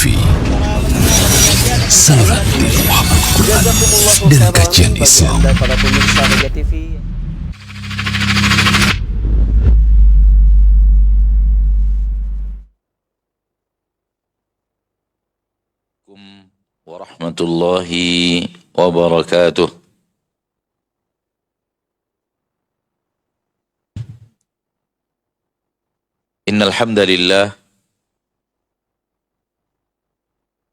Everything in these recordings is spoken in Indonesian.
TV, saluran dakwah Al-Quran dan kajian Islam. Para pemirsa Media TV. Warahmatullahi wabarakatuh. Innal hamdalillah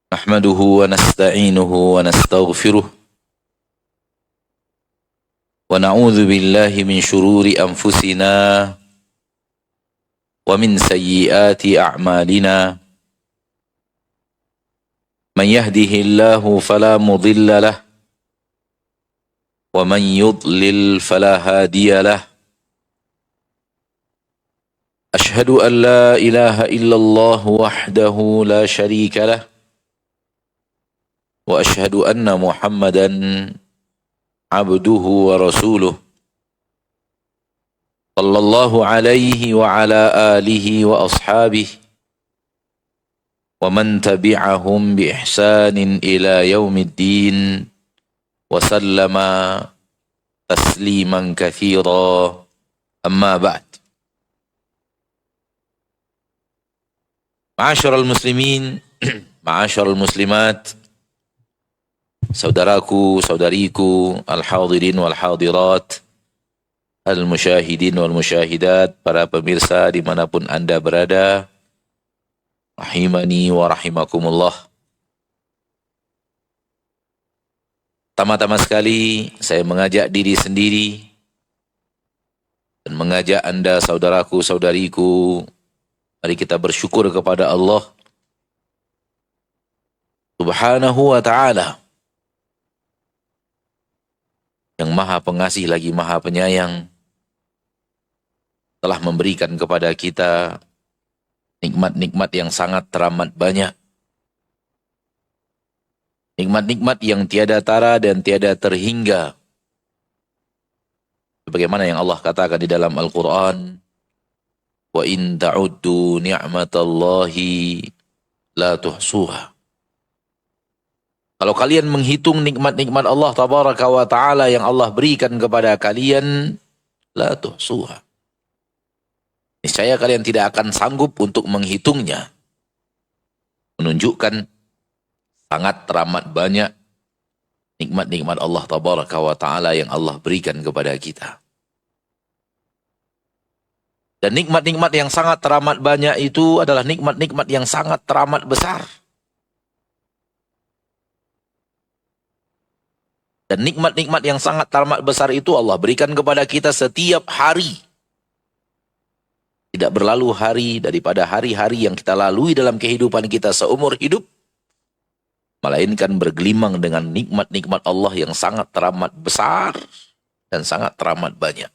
nahmaduhu wa nasta'inuhu wa nastaghfiruh wa na'udzu billahi min shururi anfusina wa min sayyiati a'malina. Man yahdihillahu fala mudilla lah wa man yudlil fala hadiya lah. Ashhadu an la ilaha illallah wahdahu la syarika lah wa ashhadu anna Muhammadan abduhu wa rasuluh sallallahu alaihi wa ala alihi wa ashabihi wa man tabi'ahum bi ihsanin ila yaumiddin wa sallama tasliman katsira, amma ba'd. Ma'asyiral muslimin, ma'asyiral muslimat, saudaraku, saudariku, al-hadirin wal hadirat, al-musyahidin wal musyahidat, para pemirsa dimanapun Anda berada, rahimani wa rahimakumullah. Tama-tama sekali saya mengajak diri sendiri dan mengajak Anda saudaraku, saudariku, mari kita bersyukur kepada Allah Subhanahu wa ta'ala yang maha pengasih lagi maha penyayang, telah memberikan kepada kita nikmat-nikmat yang sangat teramat banyak. Nikmat-nikmat yang tiada tara dan tiada terhingga. Sebagaimana yang Allah katakan di dalam Al-Quran, wa in ta'uddu ni'matallahi la tuhsuha. Kalau kalian menghitung nikmat-nikmat Allah tabaraka wa ta'ala yang Allah berikan kepada kalian, la tuhsuha, niscaya kalian tidak akan sanggup untuk menghitungnya. Menunjukkan sangat teramat banyak nikmat-nikmat Allah tabaraka wa ta'ala yang Allah berikan kepada kita. Dan nikmat-nikmat yang sangat teramat banyak itu adalah nikmat-nikmat yang sangat teramat besar. Dan nikmat-nikmat yang sangat teramat besar itu Allah berikan kepada kita setiap hari. Tidak berlalu hari daripada hari-hari yang kita lalui dalam kehidupan kita seumur hidup, melainkan bergelimang dengan nikmat-nikmat Allah yang sangat teramat besar dan sangat teramat banyak.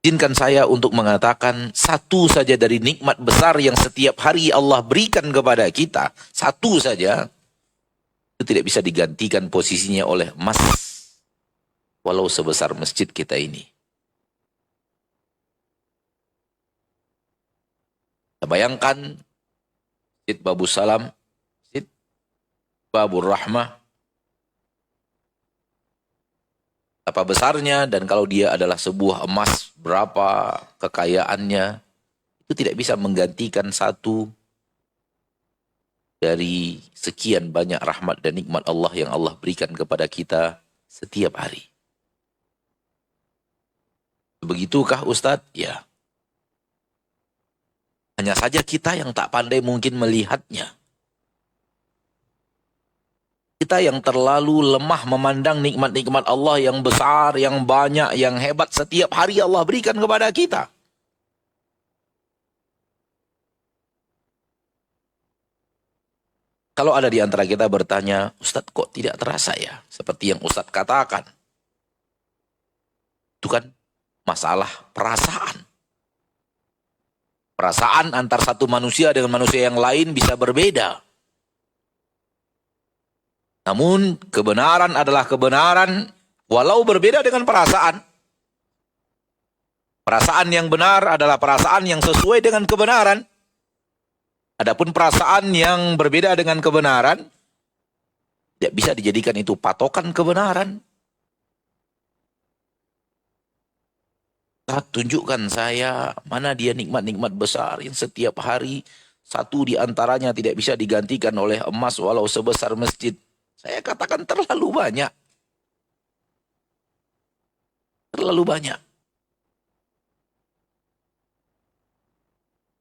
Izinkan saya untuk mengatakan satu saja dari nikmat besar yang setiap hari Allah berikan kepada kita, satu saja, itu tidak bisa digantikan posisinya oleh emas, walau sebesar masjid kita ini. Kita bayangkan Masjid Babus Salam, Masjid Babur Rahmah, apa besarnya, dan kalau dia adalah sebuah emas, berapa kekayaannya, itu tidak bisa menggantikan satu dari sekian banyak rahmat dan nikmat Allah yang Allah berikan kepada kita setiap hari. Begitukah Ustadz? Ya. Hanya saja kita yang tak pandai mungkin melihatnya. Kita yang terlalu lemah memandang nikmat-nikmat Allah yang besar, yang banyak, yang hebat setiap hari Allah berikan kepada kita. Kalau ada di antara kita bertanya, Ustadz kok tidak terasa ya? Seperti yang Ustadz katakan. Itu kan masalah perasaan. Perasaan antar satu manusia dengan manusia yang lain bisa berbeda. Namun kebenaran adalah kebenaran walau berbeda dengan perasaan. Perasaan yang benar adalah perasaan yang sesuai dengan kebenaran. Adapun perasaan yang berbeda dengan kebenaran, tidak bisa dijadikan itu patokan kebenaran. Tunjukkan saya mana dia nikmat-nikmat besar yang setiap hari satu di antaranya tidak bisa digantikan oleh emas walau sebesar masjid. Saya katakan terlalu banyak. Terlalu banyak.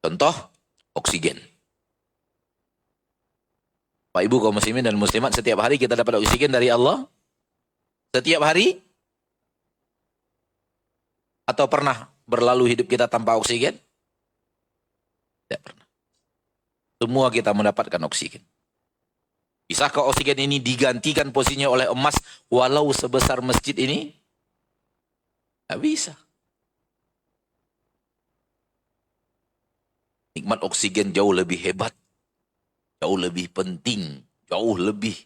Contoh, oksigen. Pak Ibu kaum muslimin dan muslimat, setiap hari kita dapat oksigen dari Allah? Setiap hari? Atau pernah berlalu hidup kita tanpa oksigen? Tidak pernah. Semua kita mendapatkan oksigen. Bisakah oksigen ini digantikan posisinya oleh emas walau sebesar masjid ini? Tidak bisa. Nikmat oksigen jauh lebih hebat. Jauh lebih penting, jauh lebih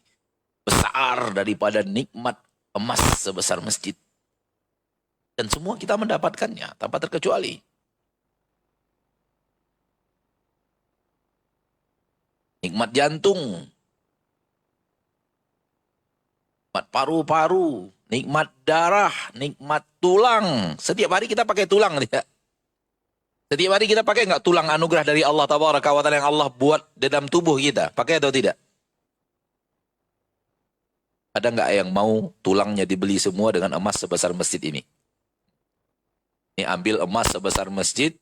besar daripada nikmat emas sebesar masjid. Dan semua kita mendapatkannya tanpa terkecuali. Nikmat jantung, nikmat paru-paru, nikmat darah, nikmat tulang. Setiap hari kita pakai tulang tidak? Setiap hari kita pakai nggak tulang anugerah dari Allah Tabaraka wa Ta'ala yang Allah buat di dalam tubuh kita? Pakai atau tidak? Ada nggak yang mau tulangnya dibeli semua dengan emas sebesar masjid ini? Ini ambil emas sebesar masjid,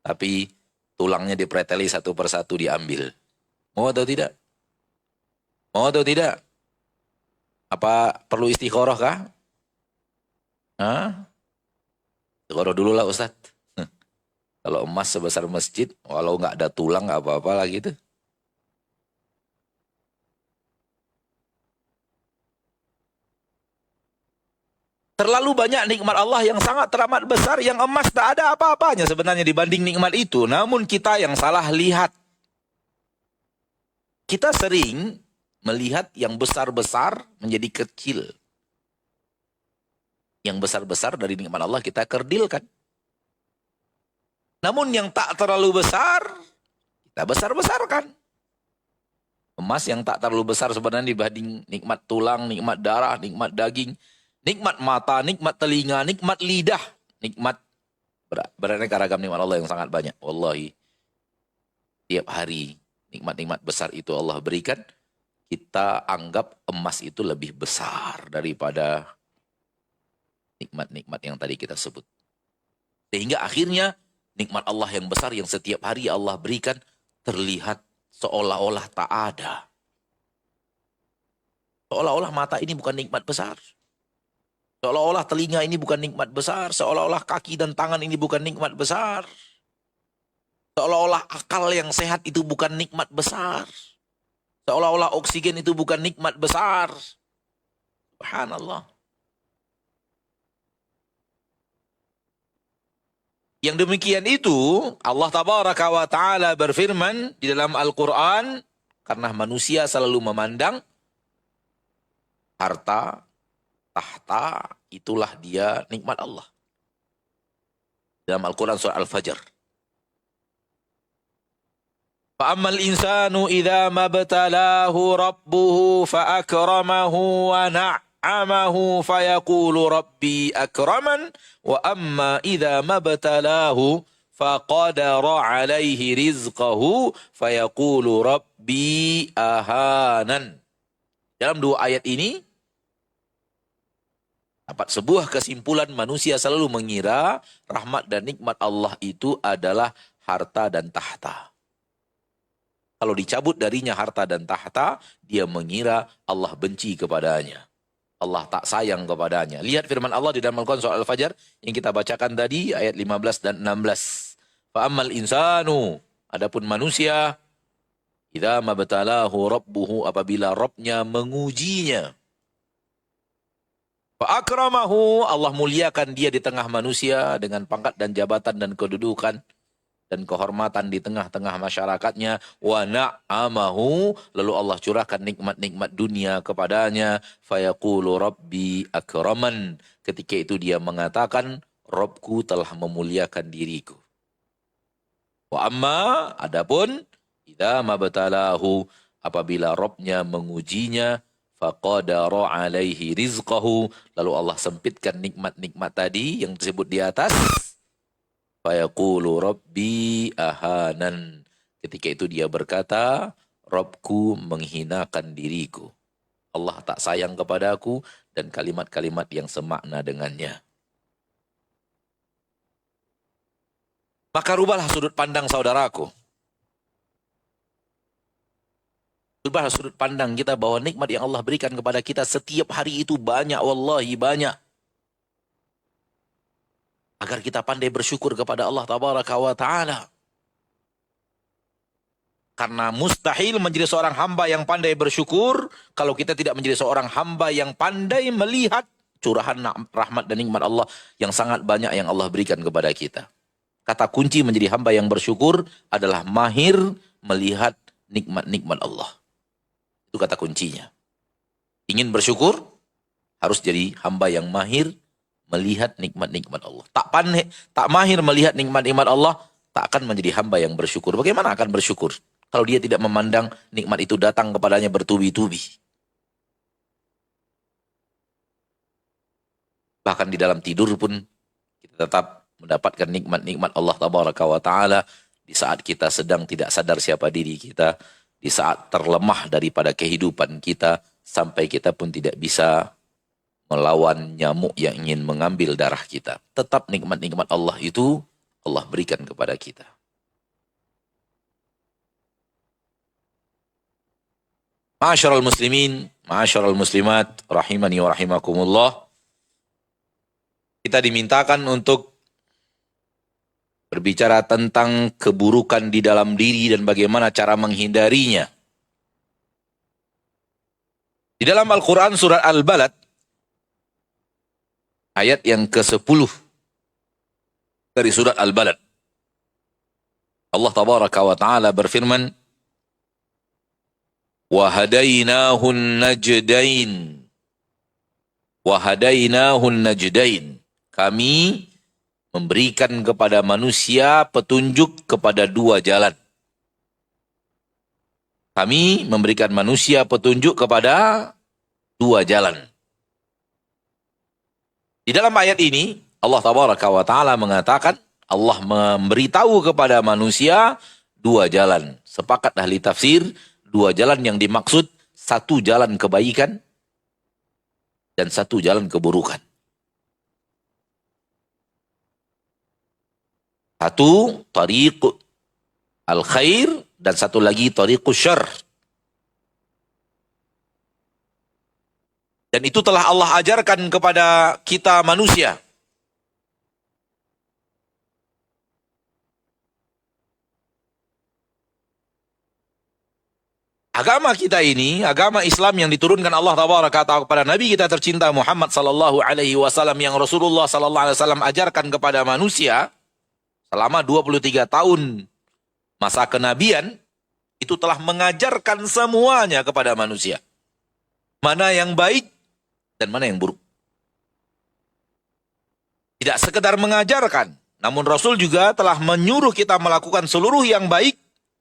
tapi tulangnya dipreteli satu persatu diambil. Mau atau tidak? Mau atau tidak? Apa perlu istikharah kah? Hah? Istikharah dulu lah Ustadz. Kalau emas sebesar masjid, walau nggak ada tulang nggak apa-apa lah gitu. Terlalu banyak nikmat Allah yang sangat teramat besar, yang emas tak ada apa-apanya sebenarnya dibanding nikmat itu. Namun kita yang salah lihat. Kita sering melihat yang besar-besar menjadi kecil. Yang besar-besar dari nikmat Allah kita kerdilkan. Namun yang tak terlalu besar, kita besar-besarkan. Emas yang tak terlalu besar sebenarnya dibanding nikmat tulang, nikmat darah, nikmat daging, nikmat mata, nikmat telinga, nikmat lidah, nikmat beraneka ragam nikmat Allah yang sangat banyak. Wallahi, tiap hari nikmat-nikmat besar itu Allah berikan, kita anggap emas itu lebih besar daripada nikmat-nikmat yang tadi kita sebut. Sehingga akhirnya nikmat Allah yang besar yang setiap hari Allah berikan terlihat seolah-olah tak ada. Seolah-olah mata ini bukan nikmat besar. Seolah-olah telinga ini bukan nikmat besar. Seolah-olah kaki dan tangan ini bukan nikmat besar. Seolah-olah akal yang sehat itu bukan nikmat besar. Seolah-olah oksigen itu bukan nikmat besar. Subhanallah. Yang demikian itu Allah Tabaraka wa Ta'ala berfirman di dalam Al-Quran, karena manusia selalu memandang harta, tahta, itulah dia nikmat Allah. Dalam Al-Quran surah Al-Fajr. Fa'ammal insanu idha mabtalahu rabbuhu fa'akramahu wa na'amahu fayaqulu rabbi akraman wa amma idha mabtalahu faqadara alaihi rizqahu fayaqulu rabbi ahanan. Dalam dua ayat ini dapat sebuah kesimpulan, manusia selalu mengira rahmat dan nikmat Allah itu adalah harta dan tahta. Kalau dicabut darinya harta dan tahta, dia mengira Allah benci kepadanya. Allah tak sayang kepadanya. Lihat firman Allah di dalam Al-Quran surah Al-Fajr yang kita bacakan tadi, ayat 15 dan 16. Fa'ammal insanu, adapun manusia, idza mabtalahu rabbuhu, apabila Rabbnya mengujinya. Fa'akramahu, Allah muliakan dia di tengah manusia dengan pangkat dan jabatan dan kedudukan dan kehormatan di tengah-tengah masyarakatnya. Wa na'amahu, lalu Allah curahkan nikmat-nikmat dunia kepadanya. Fayaqulu rabbi akraman, ketika itu dia mengatakan, Rabbku telah memuliakan diriku. Wa amma, adapun Idza mabtalahu, apabila Rabbnya mengujinya, faqadara alaihi rizqahu, lalu Allah sempitkan nikmat-nikmat tadi yang disebut di atas, fayaqulu rabbi ahanan. Ketika itu dia berkata, Rabbku menghinakan diriku. Allah tak sayang kepadaku, dan kalimat-kalimat yang semakna dengannya. Maka rubahlah sudut pandang saudaraku. Rubahlah sudut pandang kita bahwa nikmat yang Allah berikan kepada kita setiap hari itu banyak, wallahi banyak. Agar kita pandai bersyukur kepada Allah tabaraka wa ta'ala. Karena mustahil menjadi seorang hamba yang pandai bersyukur kalau kita tidak menjadi seorang hamba yang pandai melihat curahan rahmat dan nikmat Allah yang sangat banyak yang Allah berikan kepada kita. Kata kunci menjadi hamba yang bersyukur adalah mahir melihat nikmat-nikmat Allah. Itu kata kuncinya. Ingin bersyukur, harus jadi hamba yang mahir melihat nikmat-nikmat Allah. Tak mahir melihat nikmat-nikmat Allah, tak akan menjadi hamba yang bersyukur. Bagaimana akan bersyukur kalau dia tidak memandang nikmat itu datang kepadanya bertubi-tubi? Bahkan di dalam tidur pun kita tetap mendapatkan nikmat-nikmat Allah tabaraka wa ta'ala di saat kita sedang tidak sadar siapa diri kita, di saat terlemah daripada kehidupan kita, sampai kita pun tidak bisa melawan nyamuk yang ingin mengambil darah kita. Tetap nikmat-nikmat Allah itu Allah berikan kepada kita. Ma'asyiral muslimin, ma'asyiral muslimat, rahimani wa rahimakumullah. Kita dimintakan untuk berbicara tentang keburukan di dalam diri dan bagaimana cara menghindarinya. Di dalam Al-Quran surat Al-Balad, ayat yang ke-10 dari surat Al-Balad, Allah tabaraka wa ta'ala berfirman, وَهَدَيْنَاهُ النَّجْدَيْنِ وَهَدَيْنَاهُ النَّجْدَيْنِ. Kami memberikan kepada manusia petunjuk kepada dua jalan. Kami memberikan manusia petunjuk kepada dua jalan. Di dalam ayat ini, Allah tabaraka wa ta'ala mengatakan, Allah memberitahu kepada manusia dua jalan. Sepakat ahli tafsir, dua jalan yang dimaksud, satu jalan kebaikan dan satu jalan keburukan. Satu, tariq al-khair, dan satu lagi tariqus syarr. Dan itu telah Allah ajarkan kepada kita manusia. Agama kita ini, agama Islam yang diturunkan Allah tabaraka ta'ala kepada Nabi kita tercinta Muhammad sallallahu alaihi wasallam, yang Rasulullah sallallahu alaihi wasallam ajarkan kepada manusia selama 23 tahun masa kenabian, itu telah mengajarkan semuanya kepada manusia. Mana yang baik dan mana yang buruk. Tidak sekedar mengajarkan, namun Rasul juga telah menyuruh kita melakukan seluruh yang baik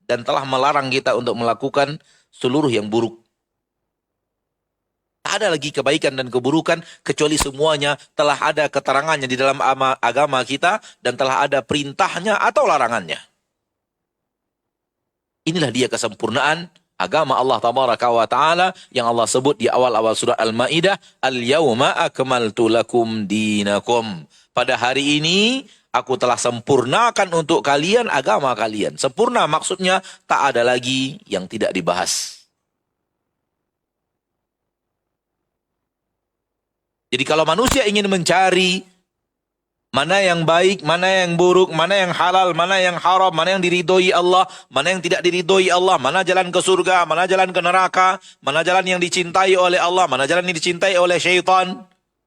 dan telah melarang kita untuk melakukan seluruh yang buruk. Tak ada lagi kebaikan dan keburukan kecuali semuanya telah ada keterangannya di dalam agama kita dan telah ada perintahnya atau larangannya. Inilah dia kesempurnaan agama Allah tabaraka wa ta'ala yang Allah sebut di awal-awal surah Al-Maidah, Al-yawma akmaltu lakum dinakum. Pada hari ini aku telah sempurnakan untuk kalian agama kalian. Sempurna maksudnya tak ada lagi yang tidak dibahas. Jadi kalau manusia ingin mencari mana yang baik, mana yang buruk, mana yang halal, mana yang haram, mana yang diridhoi Allah, mana yang tidak diridhoi Allah, mana jalan ke surga, mana jalan ke neraka, mana jalan yang dicintai oleh Allah, mana jalan yang dicintai oleh syaitan.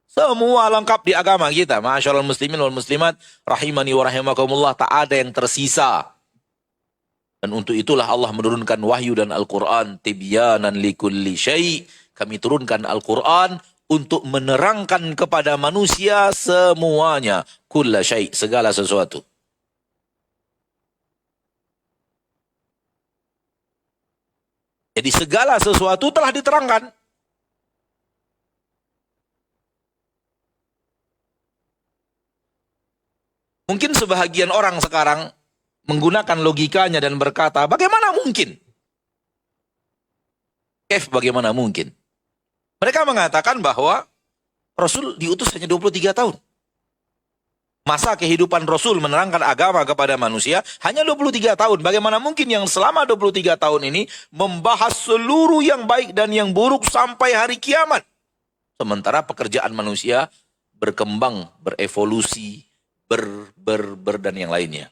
Semua lengkap di agama kita. Ma'asyiral muslimin wal muslimat, rahimani wa rahimakumullah, tak ada yang tersisa. Dan untuk itulah Allah menurunkan wahyu dan Al-Quran, tibyanan likulli syai'. Kami turunkan Al-Quran untuk menerangkan kepada manusia semuanya. Kulla syai', segala sesuatu. Jadi segala sesuatu telah diterangkan. Mungkin sebahagian orang sekarang menggunakan logikanya dan berkata, bagaimana mungkin? Bagaimana mungkin? Mereka mengatakan bahwa Rasul diutus hanya 23 tahun. Masa kehidupan Rasul menerangkan agama kepada manusia hanya 23 tahun. Bagaimana mungkin yang selama 23 tahun ini membahas seluruh yang baik dan yang buruk sampai hari kiamat. Sementara pekerjaan manusia berkembang, berevolusi, dan yang lainnya.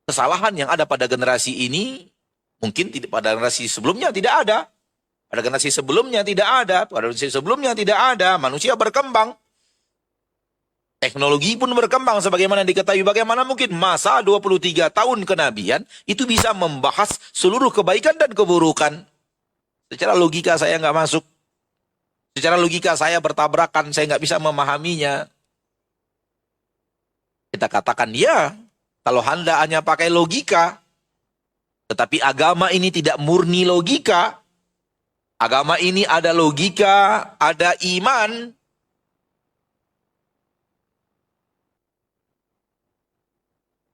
Kesalahan yang ada pada generasi ini mungkin pada generasi sebelumnya tidak ada. Pada generasi sebelumnya tidak ada. Pada generasi sebelumnya tidak ada. Manusia berkembang. Teknologi pun berkembang sebagaimana diketahui. Bagaimana mungkin masa 23 tahun kenabian itu bisa membahas seluruh kebaikan dan keburukan. Secara logika saya nggak masuk. Secara logika saya bertabrakan. Saya nggak bisa memahaminya. Kita katakan ya, kalau Anda hanya pakai logika, tetapi agama ini tidak murni logika. Agama ini ada logika, ada iman.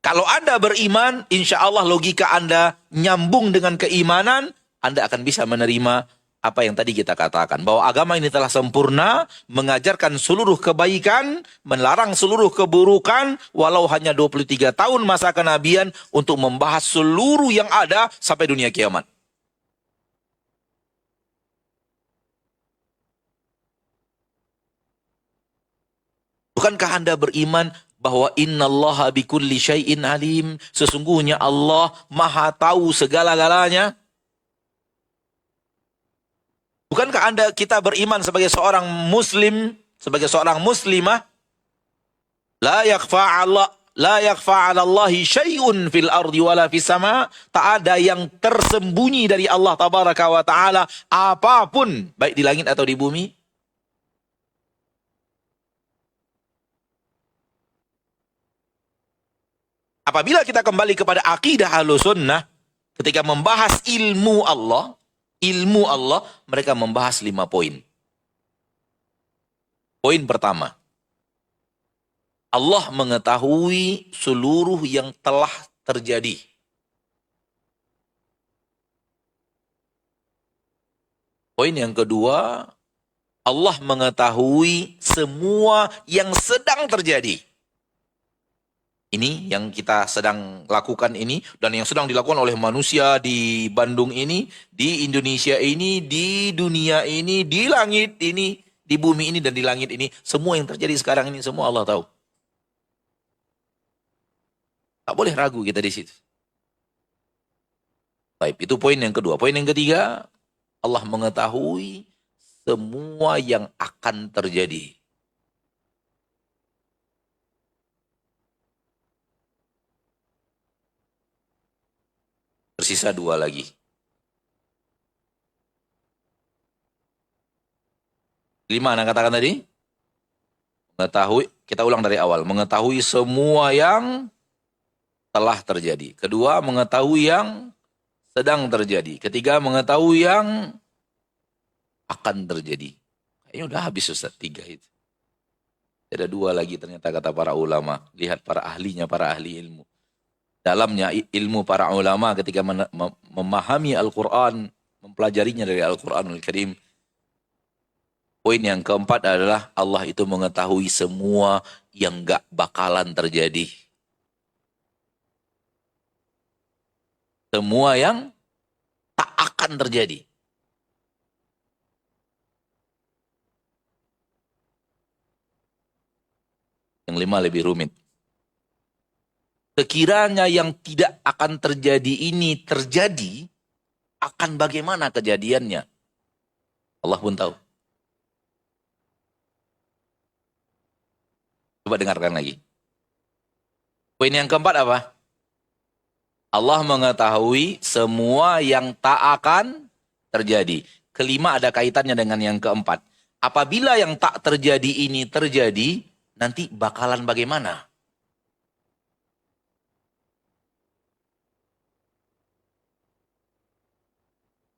Kalau Anda beriman, insya Allah logika Anda nyambung dengan keimanan, Anda akan bisa menerima apa yang tadi kita katakan. Bahwa agama ini telah sempurna, mengajarkan seluruh kebaikan, melarang seluruh keburukan, walau hanya 23 tahun masa kenabian untuk membahas seluruh yang ada sampai dunia kiamat. Bukankah Anda beriman bahwa innallaha bikulli syai'in alim? Sesungguhnya Allah maha tahu segala-galanya. Bukankah kita beriman sebagai seorang muslim, sebagai seorang muslimah, la yakhfa 'ala Allahi syai'un fil ardi wala fis sama', tak ada yang tersembunyi dari Allah tabaraka wa taala apapun baik di langit atau di bumi. Apabila kita kembali kepada akidah Ahlussunnah, ketika membahas ilmu Allah, mereka membahas 5 poin. Poin pertama, Allah mengetahui seluruh yang telah terjadi. Poin yang kedua, Allah mengetahui semua yang sedang terjadi. Ini yang kita sedang lakukan ini, dan yang sedang dilakukan oleh manusia di Bandung ini, di Indonesia ini, di dunia ini, di langit ini, di bumi ini dan di langit ini. Semua yang terjadi sekarang ini, semua Allah tahu. Tak boleh ragu kita di situ. Baik, itu poin yang kedua. Poin yang ketiga, Allah mengetahui semua yang akan terjadi. Tersisa 2 lagi. 5 Anda katakan tadi? Mengetahui, kita ulang dari awal. Mengetahui semua yang telah terjadi. Kedua, mengetahui yang sedang terjadi. Ketiga, mengetahui yang akan terjadi. Kayaknya udah habis Ustaz 3 itu. Ada 2 lagi ternyata kata para ulama. Lihat para ahlinya, para ahli ilmu. Dalamnya ilmu para ulama ketika memahami Al-Quran, mempelajarinya dari Al-Quranul Karim. Poin yang keempat adalah Allah itu mengetahui semua yang gak bakalan terjadi. Semua yang tak akan terjadi. Yang 5 lebih rumit. Sekiranya yang tidak akan terjadi ini terjadi, akan bagaimana kejadiannya? Allah pun tahu. Coba dengarkan lagi. Poin yang keempat apa? Allah mengetahui semua yang tak akan terjadi. Kelima ada kaitannya dengan yang keempat. Apabila yang tak terjadi ini terjadi, nanti bakalan bagaimana?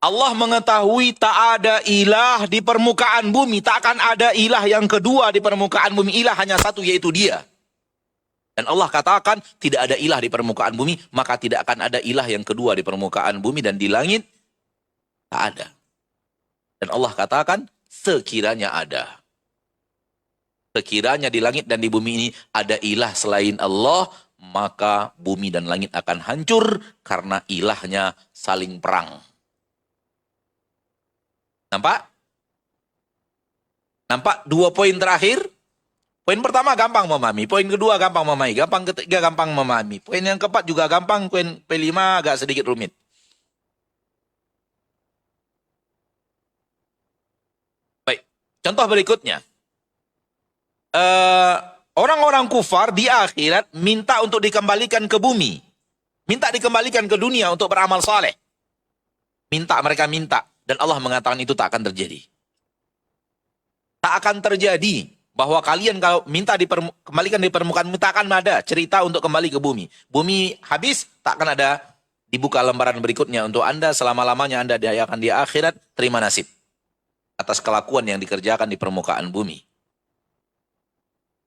Allah mengetahui tak ada ilah di permukaan bumi. Tak akan ada ilah yang kedua di permukaan bumi. Ilah hanya satu, yaitu dia. Dan Allah katakan tidak ada ilah di permukaan bumi, maka tidak akan ada ilah yang kedua di permukaan bumi dan di langit. Tak ada. Dan Allah katakan sekiranya ada. Sekiranya di langit dan di bumi ini ada ilah selain Allah, maka bumi dan langit akan hancur karena ilahnya saling perang. Nampak? Nampak dua poin terakhir? Poin pertama gampang memahami, poin kedua gampang memahami, gampang ketiga gampang memahami. Poin yang keempat juga gampang, poin kelima agak sedikit rumit. Baik, contoh berikutnya. Orang-orang kufar di akhirat minta untuk dikembalikan ke bumi. Minta dikembalikan ke dunia untuk beramal saleh. Mereka minta. Dan Allah mengatakan itu tak akan terjadi. Tak akan terjadi bahwa kalian kalau minta dikembalikan di permukaan bumi, tak akan ada cerita untuk kembali ke bumi. Bumi habis, tak akan ada dibuka lembaran berikutnya untuk Anda. Selama-lamanya Anda akan di akhirat terima nasib atas kelakuan yang dikerjakan di permukaan bumi.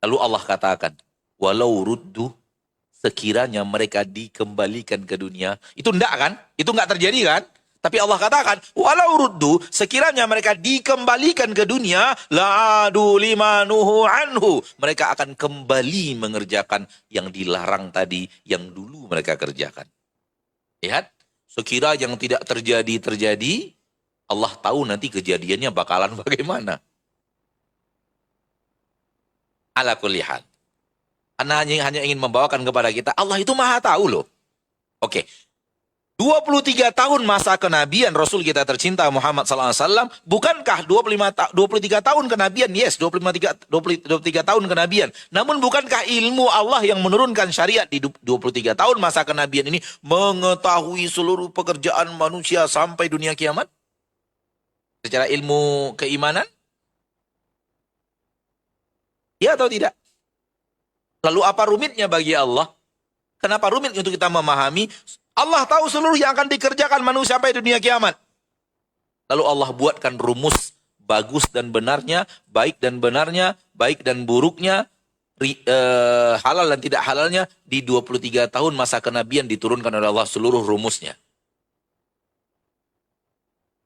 Lalu Allah katakan, walau ruddu, sekiranya mereka dikembalikan ke dunia. Itu enggak kan? Itu enggak terjadi kan? Tapi Allah katakan, walau ruddu, sekiranya mereka dikembalikan ke dunia, la'adu limanuhu anhu. Mereka akan kembali mengerjakan yang dilarang tadi, yang dulu mereka kerjakan. Lihat, sekira yang tidak terjadi, Allah tahu nanti kejadiannya bakalan bagaimana. Ala kulli hal. Anda hanya ingin membawakan kepada kita, Allah itu maha tahu loh. Oke. 23 tahun masa kenabian Rasul kita tercinta Muhammad SAW, bukankah 23 tahun kenabian? Yes, 23 tahun kenabian. Namun bukankah ilmu Allah yang menurunkan syariat di 23 tahun masa kenabian ini mengetahui seluruh pekerjaan manusia sampai dunia kiamat? Secara ilmu keimanan? Ya atau tidak? Lalu apa rumitnya bagi Allah? Kenapa rumit untuk kita memahami? Allah tahu seluruh yang akan dikerjakan manusia sampai dunia kiamat. Lalu Allah buatkan rumus bagus dan benarnya, baik dan benarnya, baik dan buruknya, halal dan tidak halalnya. Di 23 tahun masa kenabian diturunkan oleh Allah seluruh rumusnya.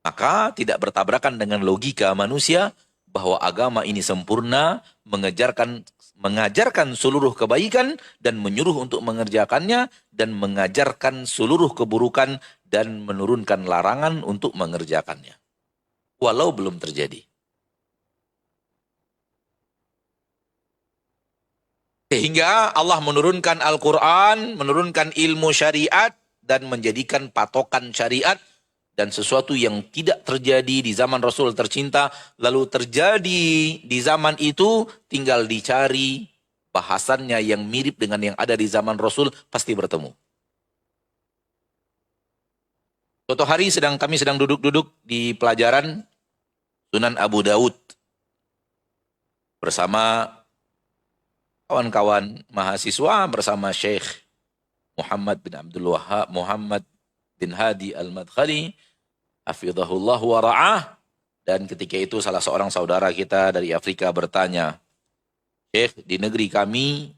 Maka tidak bertabrakan dengan logika manusia bahwa agama ini sempurna, mengajarkan seluruh kebaikan dan menyuruh untuk mengerjakannya, dan mengajarkan seluruh keburukan dan menurunkan larangan untuk mengerjakannya. Walau belum terjadi. Sehingga Allah menurunkan Al-Quran, menurunkan ilmu syariat, dan menjadikan patokan syariat. Dan sesuatu yang tidak terjadi di zaman Rasul tercinta, lalu terjadi di zaman itu, tinggal dicari bahasannya yang mirip dengan yang ada di zaman Rasul, pasti bertemu. Suatu hari kami sedang duduk-duduk di pelajaran Sunan Abu Daud bersama kawan-kawan mahasiswa, bersama Syekh Muhammad bin Abdul Wahab, Muhammad bin Hadi Al-Madkhali, hafizahullah wa ra'ah. Dan ketika itu salah seorang saudara kita dari Afrika bertanya, Syekh, di negeri kami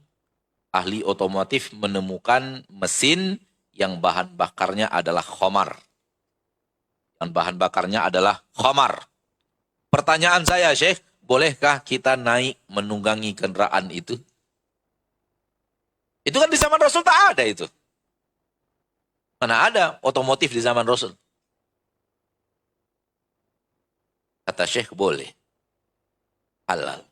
ahli otomotif menemukan mesin yang bahan bakarnya adalah khamar. Yang bahan bakarnya adalah khamar. Pertanyaan saya, Syekh, bolehkah kita naik menunggangi kendaraan itu? Itu kan di zaman Rasul tak ada itu. Mana ada otomotif di zaman Rasul? Kata Syekh, boleh. Halal.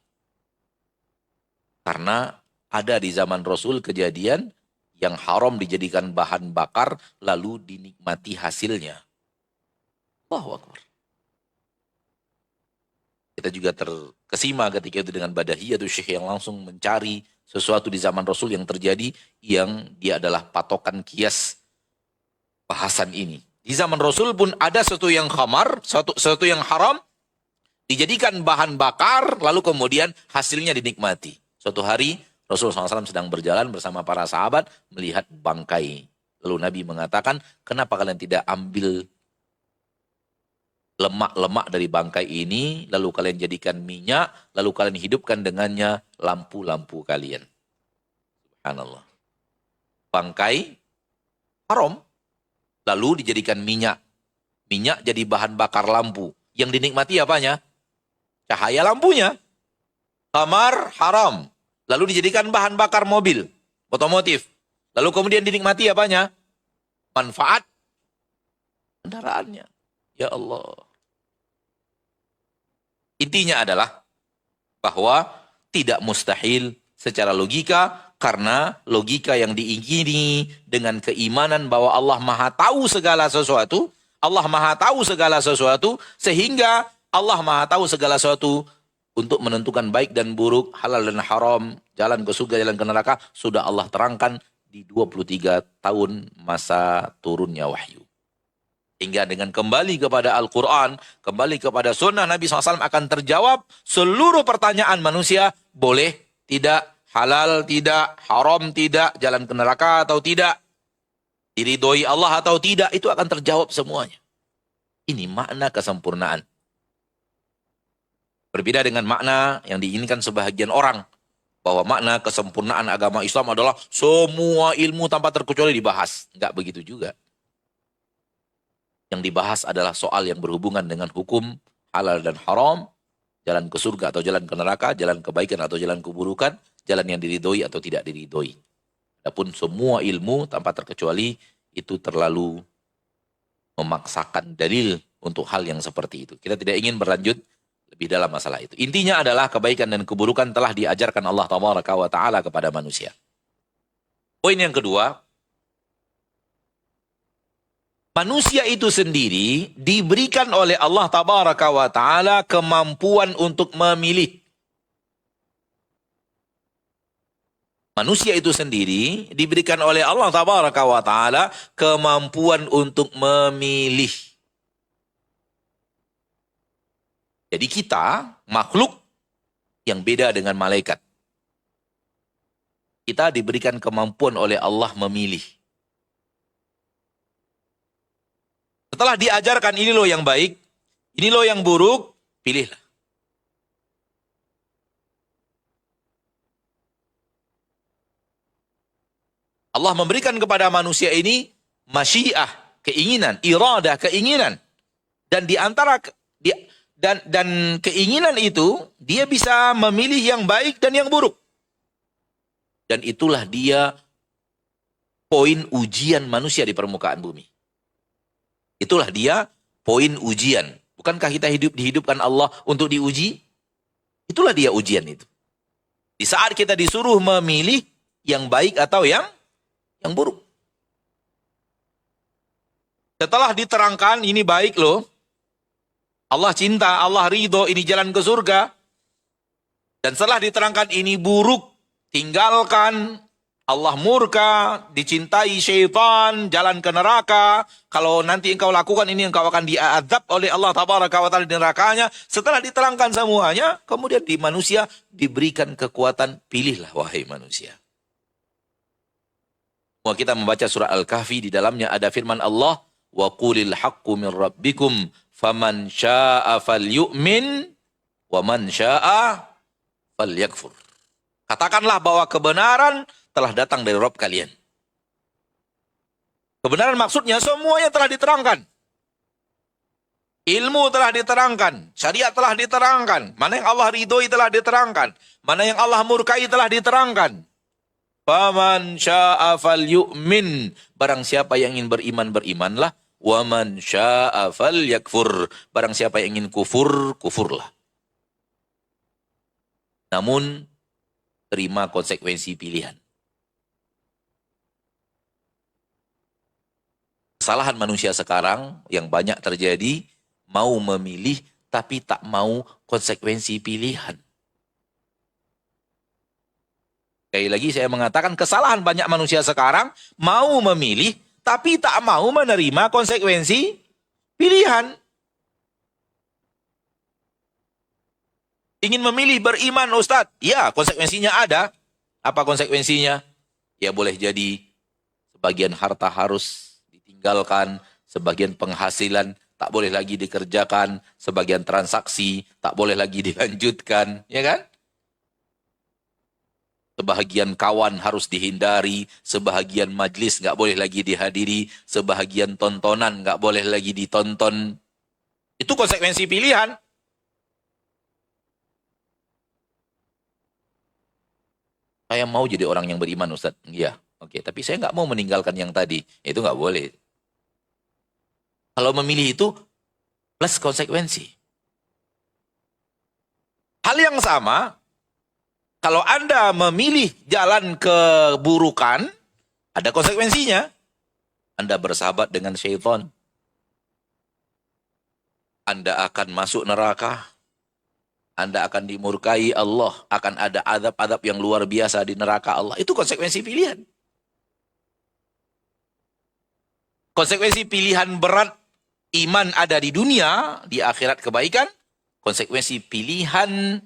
Karena ada di zaman Rasul kejadian yang haram dijadikan bahan bakar lalu dinikmati hasilnya. Allahu Akbar. Kita juga terkesima ketika itu dengan badahiyatul Syekh yang langsung mencari sesuatu di zaman Rasul yang terjadi, yang dia adalah patokan kias bahasan ini. Di zaman Rasul pun ada sesuatu yang khamar, sesuatu yang haram, dijadikan bahan bakar, lalu kemudian hasilnya dinikmati. Suatu hari Rasulullah SAW sedang berjalan bersama para sahabat, melihat bangkai. Lalu Nabi mengatakan, kenapa kalian tidak ambil lemak-lemak dari bangkai ini, lalu kalian jadikan minyak, lalu kalian hidupkan dengannya lampu-lampu kalian. Subhanallah. Bangkai haram, lalu dijadikan minyak. Minyak jadi bahan bakar lampu. Yang dinikmati apanya? Cahaya lampunya. Khamar haram, lalu dijadikan bahan bakar mobil, otomotif. Lalu kemudian dinikmati apanya? Manfaat kendaraannya. Ya Allah. Intinya adalah bahwa tidak mustahil secara logika, karena logika yang diingini dengan keimanan bahwa Allah Maha tahu segala sesuatu, Allah Maha tahu segala sesuatu, sehingga Allah Maha tahu segala sesuatu untuk menentukan baik dan buruk, halal dan haram, jalan ke surga, jalan ke neraka, sudah Allah terangkan di 23 tahun masa turunnya wahyu. Hingga dengan kembali kepada Al-Quran, kembali kepada sunnah Nabi SAW akan terjawab seluruh pertanyaan manusia, boleh, tidak, halal, tidak, haram, tidak, jalan ke neraka atau tidak, diridhoi Allah atau tidak, itu akan terjawab semuanya. Ini makna kesempurnaan. Berbeda dengan makna yang diinginkan sebahagian orang, bahwa makna kesempurnaan agama Islam adalah semua ilmu tanpa terkecuali dibahas. Enggak begitu juga. Yang dibahas adalah soal yang berhubungan dengan hukum halal dan haram, jalan ke surga atau jalan ke neraka, jalan kebaikan atau jalan keburukan, jalan yang diridhoi atau tidak diridhoi. Adapun semua ilmu tanpa terkecuali itu terlalu memaksakan dalil untuk hal yang seperti itu. Kita tidak ingin berlanjut lebih dalam masalah itu. Intinya adalah kebaikan dan keburukan telah diajarkan Allah Tabaraka wa Ta'ala kepada manusia. Poin yang kedua, manusia itu sendiri diberikan oleh Allah Tabaraka wa Ta'ala kemampuan untuk memilih. Manusia itu sendiri diberikan oleh Allah Tabaraka wa Ta'ala kemampuan untuk memilih. Jadi kita makhluk yang beda dengan malaikat. Kita diberikan kemampuan oleh Allah memilih. Setelah diajarkan ini loh yang baik, ini loh yang buruk, pilihlah. Allah memberikan kepada manusia ini masyiah, keinginan, iradah, keinginan. Dan di antara dan keinginan itu, dia bisa memilih yang baik dan yang buruk. Dan itulah dia poin ujian manusia di permukaan bumi. Itulah dia poin ujian. Bukankah kita dihidupkan Allah untuk diuji? Itulah dia ujian itu. Di saat kita disuruh memilih yang baik atau yang buruk. Setelah diterangkan ini baik loh, Allah cinta, Allah ridho, ini jalan ke surga. Dan setelah diterangkan ini buruk, tinggalkan, Allah murka, dicintai syaitan, jalan ke neraka. Kalau nanti engkau lakukan ini, engkau akan diazab oleh Allah Tabaraka wa Ta'ala di nerakanya. Setelah diterangkan semuanya, kemudian di manusia diberikan kekuatan, pilihlah wahai manusia. Kita membaca surah Al-Kahfi, di dalamnya ada firman Allah, wa qulil haqqu min rabbikum faman syaa'a falyu'min wa man syaa'a falyakfur. Katakanlah bahwa kebenaran telah datang dari Rabb kalian. Kebenaran maksudnya semuanya telah diterangkan. Ilmu telah diterangkan, syariat telah diterangkan, mana yang Allah ridhoi telah diterangkan, mana yang Allah murkai telah diterangkan. Faman syaa'a falyu'min, barang siapa yang ingin beriman, berimanlah. Wa man syaa'a falyakfur, barang siapa yang ingin kufur, kufurlah. Namun terima konsekuensi pilihan. Kesalahan manusia sekarang yang banyak terjadi, mau memilih tapi tak mau konsekuensi pilihan. Sekali lagi saya mengatakan kesalahan banyak manusia sekarang, mau memilih tapi tak mau menerima konsekuensi pilihan. Ingin memilih beriman Ustadz, ya konsekuensinya ada. Apa konsekuensinya? Ya boleh jadi sebagian harta harus ditinggalkan, sebagian penghasilan tak boleh lagi dikerjakan, sebagian transaksi tak boleh lagi dilanjutkan, ya kan? Sebahagian kawan harus dihindari, sebahagian majlis nggak boleh lagi dihadiri, sebahagian tontonan nggak boleh lagi ditonton. Itu konsekuensi pilihan. Saya mau jadi orang yang beriman, Ustaz. Iya, oke. Tapi saya nggak mau meninggalkan yang tadi. Itu nggak boleh. Kalau memilih itu plus konsekuensi. Hal yang sama, kalau Anda memilih jalan keburukan, ada konsekuensinya. Anda bersahabat dengan syaitan. Anda akan masuk neraka. Anda akan dimurkai Allah. Akan ada azab-azab yang luar biasa di neraka Allah. Itu konsekuensi pilihan. Konsekuensi pilihan berat iman ada di dunia, di akhirat kebaikan. Konsekuensi pilihan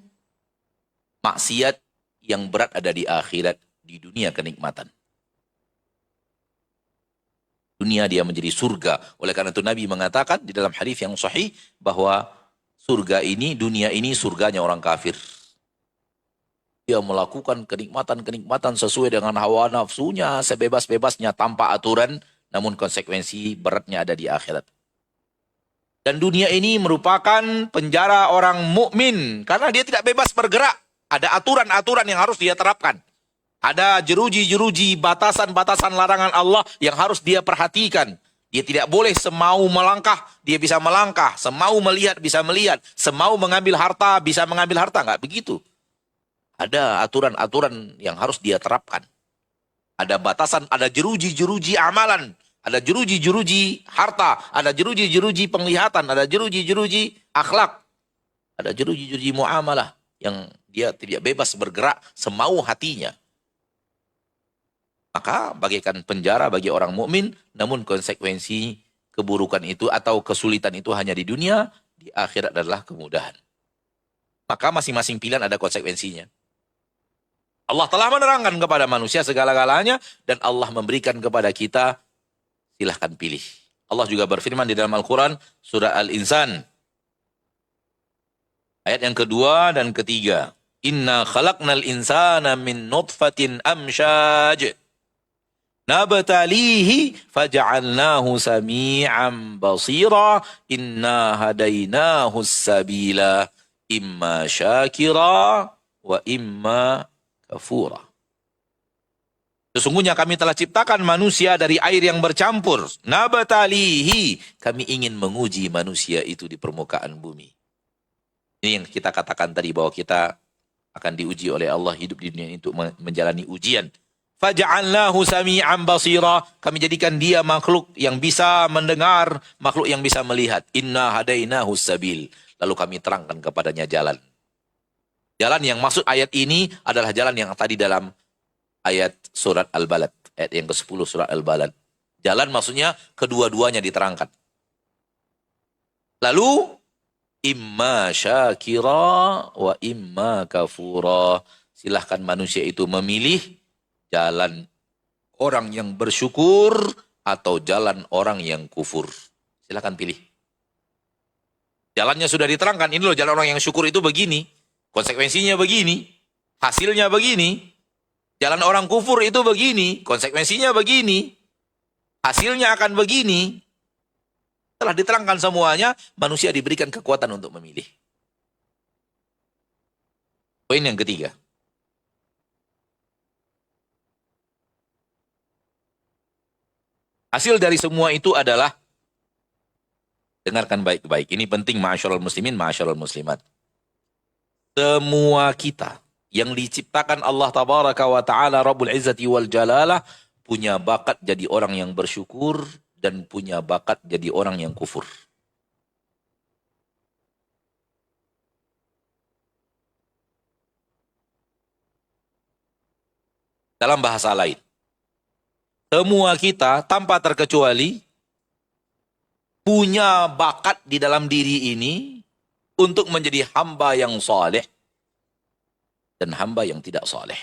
maksiat yang berat ada di akhirat, di dunia kenikmatan. Dunia dia menjadi surga. Oleh karena itu Nabi mengatakan di dalam hadis yang sahih bahwa surga ini, dunia ini surganya orang kafir. Dia melakukan kenikmatan-kenikmatan sesuai dengan hawa nafsunya, sebebas-bebasnya tanpa aturan, namun konsekuensi beratnya ada di akhirat. Dan dunia ini merupakan penjara orang mukmin karena dia tidak bebas bergerak. Ada aturan-aturan yang harus dia terapkan. Ada jeruji-jeruji, batasan-batasan larangan Allah yang harus dia perhatikan. Dia tidak boleh semau melangkah, dia bisa melangkah. Semau melihat, bisa melihat. Semau mengambil harta, bisa mengambil harta. Enggak begitu. Ada aturan-aturan yang harus dia terapkan. Ada batasan, ada jeruji-jeruji amalan. Ada jeruji-jeruji harta. Ada jeruji-jeruji penglihatan. Ada jeruji-jeruji akhlak. Ada jeruji-jeruji muamalah. Yang dia tidak bebas bergerak semau hatinya. Maka bagaikan penjara bagi orang mukmin, namun konsekuensi keburukan itu atau kesulitan itu hanya di dunia, di akhirat adalah kemudahan. Maka masing-masing pilihan ada konsekuensinya. Allah telah menerangkan kepada manusia segala-galanya dan Allah memberikan kepada kita, silahkan pilih. Allah juga berfirman di dalam Al-Quran, surah Al-Insan. Ayat yang kedua dan ketiga. Inna khalaqnal insana min nutfatin amsyaj. Nabtalihi faja'alnahu sami'an basira inna hadainahu sabila imma syakira wa imma kafura. Sesungguhnya kami telah ciptakan manusia dari air yang bercampur. Nabtalihi, kami ingin menguji manusia itu di permukaan bumi. Ini yang kita katakan tadi bahwa kita akan diuji oleh Allah hidup di dunia ini untuk menjalani ujian. Faja'alnahu sami'an basira. Kami jadikan dia makhluk yang bisa mendengar, makhluk yang bisa melihat. Inna hadainahu sabil. Lalu kami terangkan kepadanya jalan. Jalan yang maksud ayat ini adalah jalan yang tadi dalam ayat surat Al-Balad. Ayat yang ke-10 surat Al-Balad. Jalan maksudnya kedua-duanya diterangkan. Lalu, imma syakira wa imma kafura. Silahkan manusia itu memilih jalan orang yang bersyukur atau jalan orang yang kufur. Silahkan pilih. Jalannya sudah diterangkan. Ini loh jalan orang yang syukur itu begini. Konsekuensinya begini. Hasilnya begini. Jalan orang kufur itu begini. Konsekuensinya begini. Hasilnya akan begini. Telah diterangkan semuanya. Manusia diberikan kekuatan untuk memilih. Poin yang ketiga. Hasil dari semua itu adalah, dengarkan baik-baik. Ini penting ma'asyarul muslimin, ma'asyarul muslimat. Semua kita yang diciptakan Allah tabaraka wa ta'ala Rabbul Izzati wal Jalalah punya bakat jadi orang yang bersyukur dan punya bakat jadi orang yang kufur. Dalam bahasa lain, semua kita tanpa terkecuali punya bakat di dalam diri ini untuk menjadi hamba yang saleh dan hamba yang tidak saleh.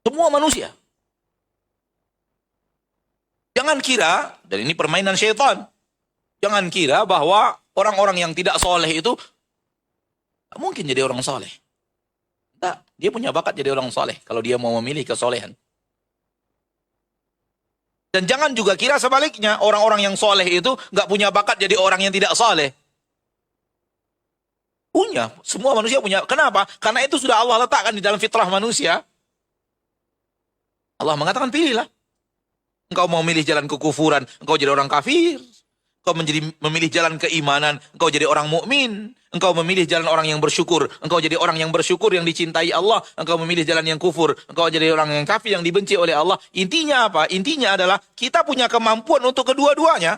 Semua manusia. Jangan kira, dan ini permainan syaitan, jangan kira bahwa orang-orang yang tidak soleh itu tak mungkin jadi orang soleh. Tak, dia punya bakat jadi orang soleh kalau dia mau memilih kesolehan. Dan jangan juga kira sebaliknya, orang-orang yang soleh itu nggak punya bakat jadi orang yang tidak soleh. Punya, semua manusia punya. Kenapa? Karena itu sudah Allah letakkan di dalam fitrah manusia. Allah mengatakan pilihlah. Engkau mau memilih jalan kekufuran, engkau jadi orang kafir. Engkau memilih jalan keimanan, engkau jadi orang mukmin. Engkau memilih jalan orang yang bersyukur, engkau jadi orang yang bersyukur yang dicintai Allah. Engkau memilih jalan yang kufur, engkau jadi orang yang kafir yang dibenci oleh Allah. Intinya apa? Intinya adalah kita punya kemampuan untuk kedua-duanya.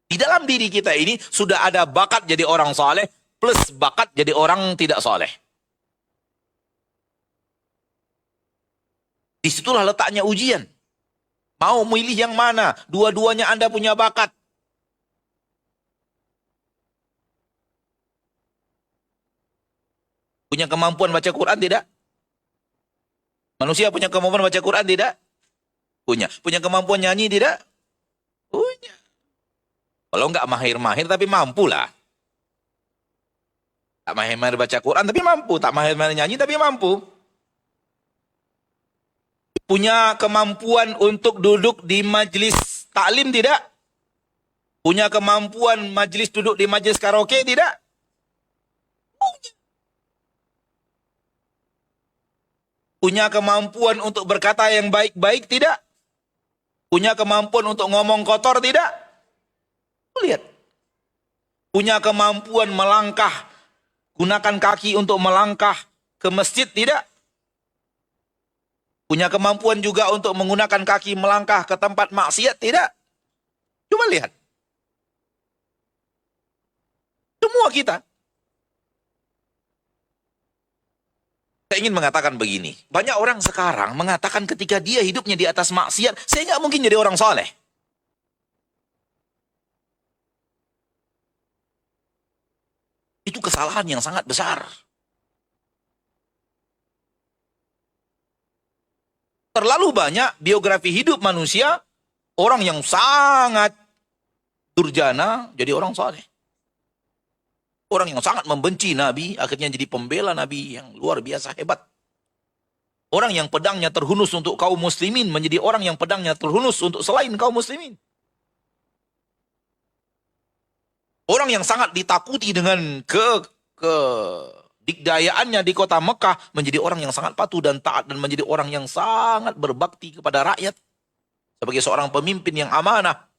Di dalam diri kita ini sudah ada bakat jadi orang saleh plus bakat jadi orang tidak saleh. Disitulah letaknya ujian. Mau milih yang mana? Dua-duanya Anda punya bakat. Punya kemampuan baca Quran tidak? Manusia punya kemampuan baca Quran tidak? Punya. Punya kemampuan nyanyi tidak? Punya. Kalau nggak mahir-mahir tapi mampu lah. Tak mahir-mahir baca Quran tapi mampu. Tak mahir-mahir nyanyi tapi mampu. Punya kemampuan untuk duduk di majelis taklim tidak? Punya kemampuan majelis duduk di majelis karaoke tidak? Punya. Punya kemampuan untuk berkata yang baik-baik tidak? Punya kemampuan untuk ngomong kotor tidak? Lihat. Punya kemampuan melangkah, gunakan kaki untuk melangkah ke masjid tidak? Punya kemampuan juga untuk menggunakan kaki melangkah ke tempat maksiat tidak? Coba lihat. Semua kita. Saya ingin mengatakan begini. Banyak orang sekarang mengatakan ketika dia hidupnya di atas maksiat, saya nggak mungkin jadi orang soleh. Itu kesalahan yang sangat besar. Terlalu banyak biografi hidup manusia, orang yang sangat durjana jadi orang soleh. Orang yang sangat membenci Nabi, akhirnya jadi pembela Nabi yang luar biasa hebat. Orang yang pedangnya terhunus untuk kaum muslimin, menjadi orang yang pedangnya terhunus untuk selain kaum muslimin. Orang yang sangat ditakuti dengan dikdayaannya di kota Mekah, menjadi orang yang sangat patuh dan taat, dan menjadi orang yang sangat berbakti kepada rakyat sebagai seorang pemimpin yang amanah.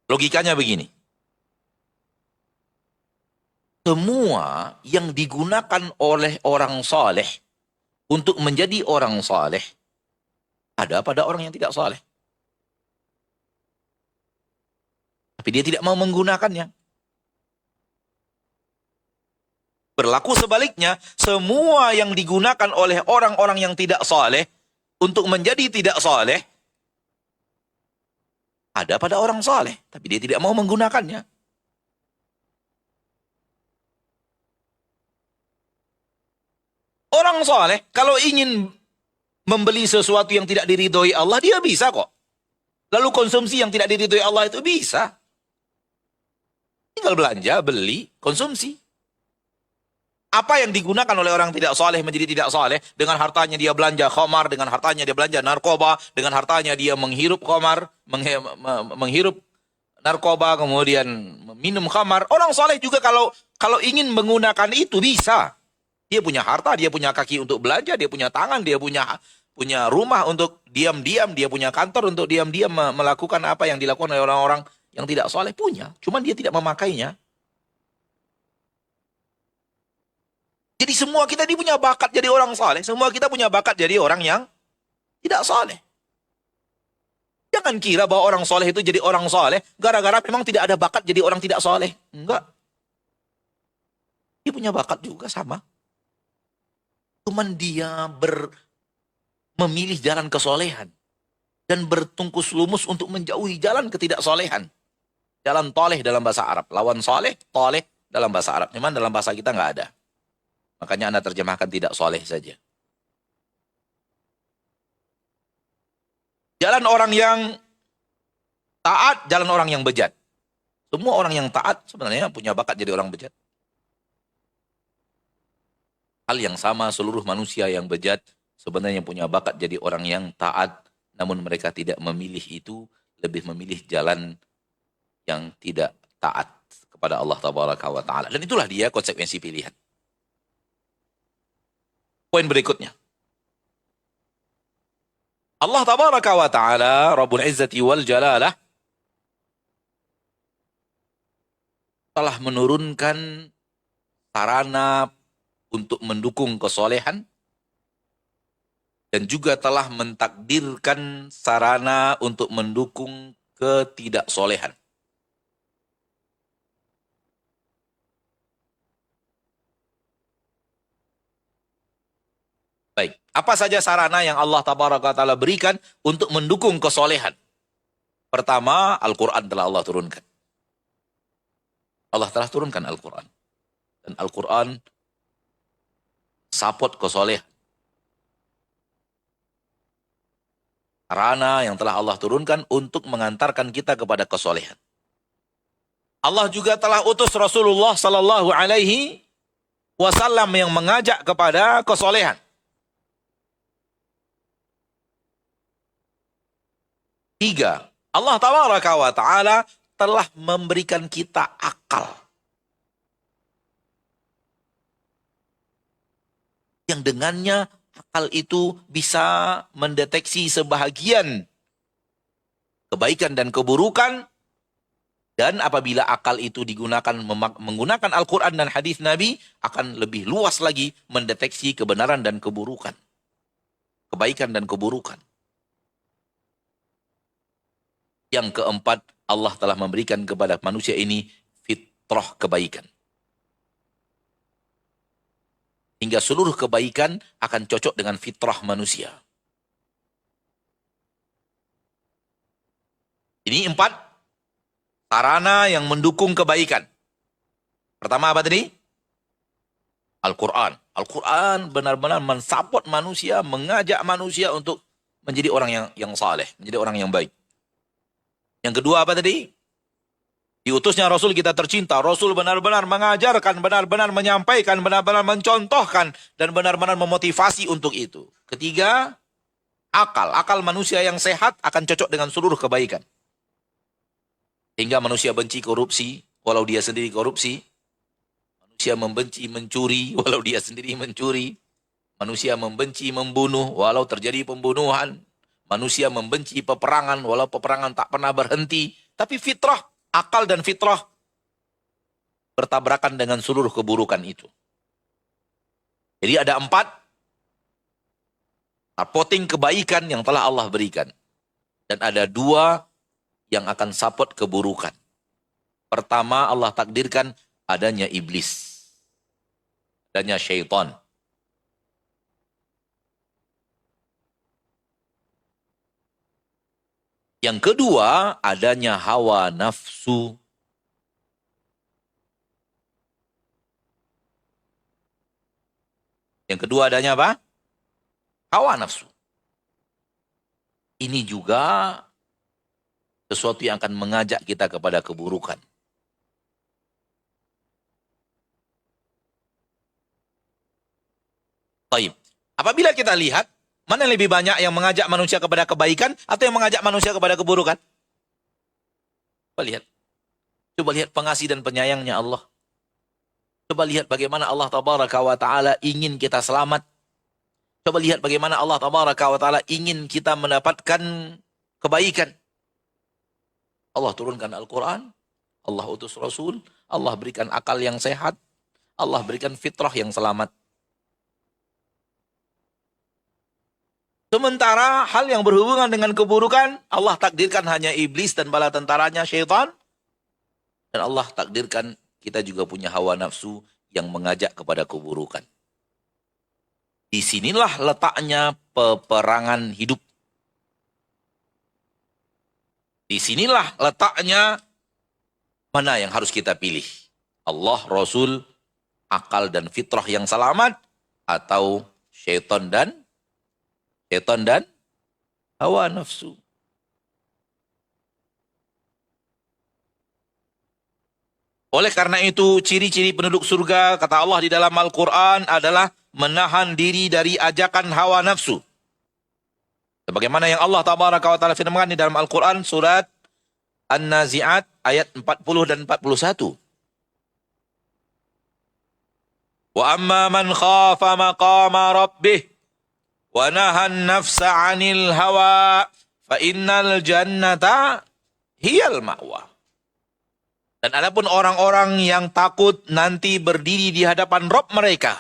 Logikanya begini. Semua yang digunakan oleh orang saleh untuk menjadi orang saleh ada pada orang yang tidak saleh. Tapi dia tidak mau menggunakannya. Berlaku sebaliknya, semua yang digunakan oleh orang-orang yang tidak saleh untuk menjadi tidak saleh ada pada orang saleh, tapi dia tidak mau menggunakannya. Orang saleh kalau ingin membeli sesuatu yang tidak diridhoi Allah, dia bisa kok. Lalu konsumsi yang tidak diridhoi Allah itu bisa. Tinggal belanja, beli, konsumsi. Apa yang digunakan oleh orang tidak saleh menjadi tidak saleh? Dengan hartanya dia belanja khamar, dengan hartanya dia belanja narkoba, dengan hartanya dia menghirup khamar, menghirup narkoba, kemudian minum khamar. Orang saleh juga kalau ingin menggunakan itu bisa. Dia punya harta, dia punya kaki untuk belanja, dia punya tangan, dia punya rumah untuk diam-diam, dia punya kantor untuk diam-diam melakukan apa yang dilakukan oleh orang-orang yang tidak soleh. Punya, cuman dia tidak memakainya. Jadi semua kita ini punya bakat jadi orang soleh, semua kita punya bakat jadi orang yang tidak soleh. Jangan kira bahwa orang soleh itu jadi orang soleh gara-gara memang tidak ada bakat jadi orang tidak soleh. Enggak. Dia punya bakat juga sama. Cuman dia memilih jalan kesolehan dan bertungkus lumus untuk menjauhi jalan ketidaksolehan. Jalan toleh dalam bahasa Arab. Lawan soleh, toleh, dalam bahasa Arab. Memang dalam bahasa kita nggak ada. Makanya Anda terjemahkan tidak soleh saja. Jalan orang yang taat, jalan orang yang bejat. Semua orang yang taat sebenarnya punya bakat jadi orang bejat. Hal yang sama seluruh manusia yang bejat sebenarnya punya bakat jadi orang yang taat, namun mereka tidak memilih itu, lebih memilih jalan yang tidak taat kepada Allah Tabaraka wa Ta'ala. Dan itulah dia konsekuensi pilihan. Poin berikutnya. Allah Tabaraka wa Ta'ala, Rabbul Izzati wal Jalalah, telah menurunkan sarana untuk mendukung kesolehan dan juga telah mentakdirkan sarana untuk mendukung ketidaksolehan. Baik, apa saja sarana yang Allah Tabaraka wa Ta'ala berikan untuk mendukung kesolehan? Pertama, Al-Quran telah Allah turunkan. Allah telah turunkan Al-Quran. Dan Al-Quran support kesolehan. Sarana yang telah Allah turunkan untuk mengantarkan kita kepada kesolehan. Allah juga telah utus Rasulullah Sallallahu Alaihi Wasallam yang mengajak kepada kesolehan. Tiga, Allah Tabaraka wa Ta'ala telah memberikan kita akal. Yang dengannya akal itu bisa mendeteksi sebahagian kebaikan dan keburukan. Dan apabila akal itu digunakan menggunakan Al-Quran dan hadis Nabi, akan lebih luas lagi mendeteksi kebenaran dan keburukan. Kebaikan dan keburukan. Yang keempat, Allah telah memberikan kepada manusia ini fitrah kebaikan. Hingga seluruh kebaikan akan cocok dengan fitrah manusia. Ini 4 sarana yang mendukung kebaikan. Pertama apa tadi? Al-Quran. Al-Quran benar-benar mensupport manusia, mengajak manusia untuk menjadi orang yang saleh, menjadi orang yang baik. Yang kedua apa tadi? Diutusnya Rasul kita tercinta. Rasul benar-benar mengajarkan, benar-benar menyampaikan, benar-benar mencontohkan, dan benar-benar memotivasi untuk itu. Ketiga, akal. Akal manusia yang sehat akan cocok dengan seluruh kebaikan. Hingga manusia benci korupsi, walau dia sendiri korupsi. Manusia membenci mencuri, walau dia sendiri mencuri. Manusia membenci membunuh, walau terjadi pembunuhan. Manusia membenci peperangan, walau peperangan tak pernah berhenti. Tapi fitrah, akal dan fitrah bertabrakan dengan seluruh keburukan itu. Jadi ada 4 supporting kebaikan yang telah Allah berikan. Dan ada 2 yang akan support keburukan. Pertama, Allah takdirkan adanya iblis. Adanya syaitan. Yang kedua, adanya hawa nafsu. Yang kedua adanya apa? Hawa nafsu. Ini juga sesuatu yang akan mengajak kita kepada keburukan. Baik. Apabila kita lihat, mana yang lebih banyak yang mengajak manusia kepada kebaikan atau yang mengajak manusia kepada keburukan? Coba lihat. Coba lihat pengasih dan penyayangnya Allah. Coba lihat bagaimana Allah Tabaraka wa Ta'ala ingin kita selamat. Coba lihat bagaimana Allah Tabaraka wa Ta'ala ingin kita mendapatkan kebaikan. Allah turunkan Al-Quran, Allah utus Rasul, Allah berikan akal yang sehat, Allah berikan fitrah yang selamat. Sementara hal yang berhubungan dengan keburukan, Allah takdirkan hanya iblis dan bala tentaranya syaitan. Dan Allah takdirkan kita juga punya hawa nafsu yang mengajak kepada keburukan. Disinilah letaknya peperangan hidup. Disinilah letaknya mana yang harus kita pilih. Allah, Rasul, akal dan fitrah yang selamat, atau syaitan dan hawa nafsu. Oleh karena itu, ciri-ciri penduduk surga, kata Allah di dalam Al-Quran, adalah menahan diri dari ajakan hawa nafsu. Sebagaimana yang Allah Tabaraka wa Ta'ala firmankan di dalam Al-Quran, surat An-Nazi'at, ayat 40 dan 41. Wa amma man khafa maqama rabbih, wa nahan nafsa 'anil hawa, fa innal jannata hiyal ma'wa. Dan adapun orang-orang yang takut nanti berdiri di hadapan Rabb mereka.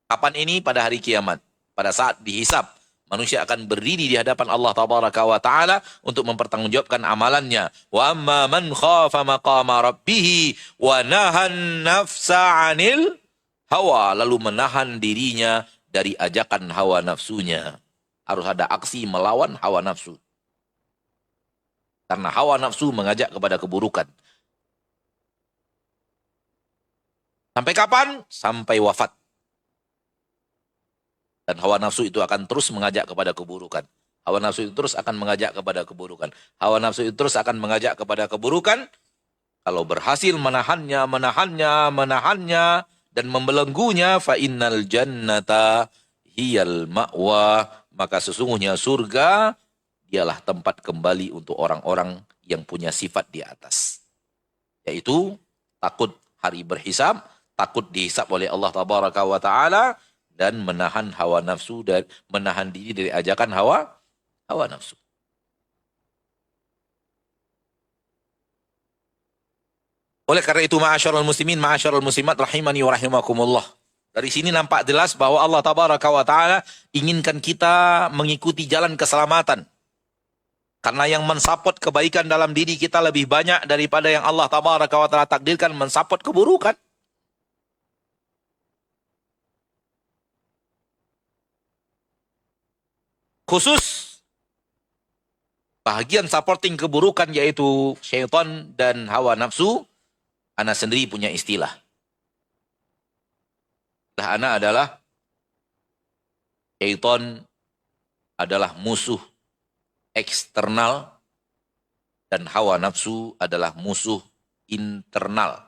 Kapan ini? Pada hari kiamat. Pada saat dihisab, manusia akan berdiri di hadapan Allah Tabaraka wa Ta'ala untuk mempertanggungjawabkan amalannya. Wa amma man khafa maqama rabbih wa nahan nafsa 'anil hawa. Lalu menahan dirinya dari ajakan hawa nafsunya. Harus ada aksi melawan hawa nafsu. Karena hawa nafsu mengajak kepada keburukan. Sampai kapan? Sampai wafat. Dan hawa nafsu itu akan terus mengajak kepada keburukan. Hawa nafsu itu terus akan mengajak kepada keburukan. Hawa nafsu itu terus akan mengajak kepada keburukan. Kalau berhasil menahannya, dan membelenggunya, fa innal jannata hiyal ma'wa, maka sesungguhnya surga dialah tempat kembali untuk orang-orang yang punya sifat di atas. Yaitu takut hari berhisab, takut dihisab oleh Allah Tabaraka wa Ta'ala, dan menahan hawa nafsu dan menahan diri dari ajakan hawa nafsu. Oleh karena itu, ma'asyarul muslimin, ma'asyarul muslimat, rahimani wa rahimakumullah. Dari sini nampak jelas bahwa Allah Tabaraka wa Ta'ala inginkan kita mengikuti jalan keselamatan. Karena yang mensupport kebaikan dalam diri kita lebih banyak daripada yang Allah Tabaraka wa Ta'ala takdirkan mensupport keburukan. Khusus bahagian supporting keburukan yaitu syaitan dan hawa nafsu, ana sendiri punya istilah. Ana adalah syaitan adalah musuh eksternal dan hawa nafsu adalah musuh internal.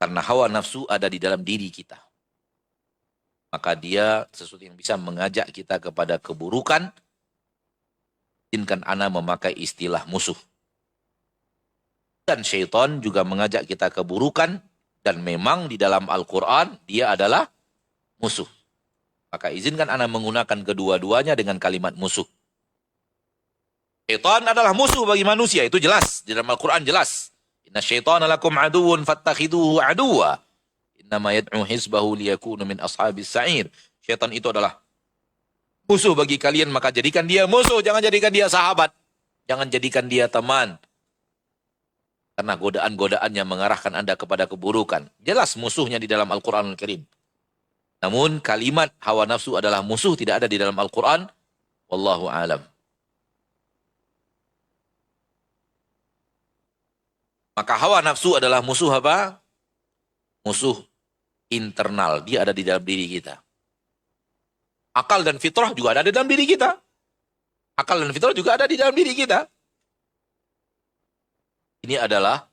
Karena hawa nafsu ada di dalam diri kita. Maka dia sesuatu yang bisa mengajak kita kepada keburukan. Izinkan ana memakai istilah musuh. Dan syaitan juga mengajak kita keburukan. Dan memang di dalam Al-Quran dia adalah musuh. Maka izinkan ana menggunakan kedua-duanya dengan kalimat musuh. Syaitan adalah musuh bagi manusia. Itu jelas. Di dalam Al-Quran jelas. Inna syaitana lakum aduun fattakhiduhu aduwa. Innama yad'u hizbahu liyakunu min ashabis sa'ir. Syaitan itu adalah musuh bagi kalian, maka jadikan dia musuh. Jangan jadikan dia sahabat. Jangan jadikan dia teman. Karena godaan-godaannya mengarahkan anda kepada keburukan. Jelas musuhnya di dalam Al-Quran Al-Karim. Namun kalimat hawa nafsu adalah musuh tidak ada di dalam Al-Quran. Wallahu a'lam. Maka hawa nafsu adalah musuh apa? Musuh internal. Dia ada di dalam diri kita. Akal dan fitrah juga ada di dalam diri kita. Akal dan fitrah juga ada di dalam diri kita. Ini adalah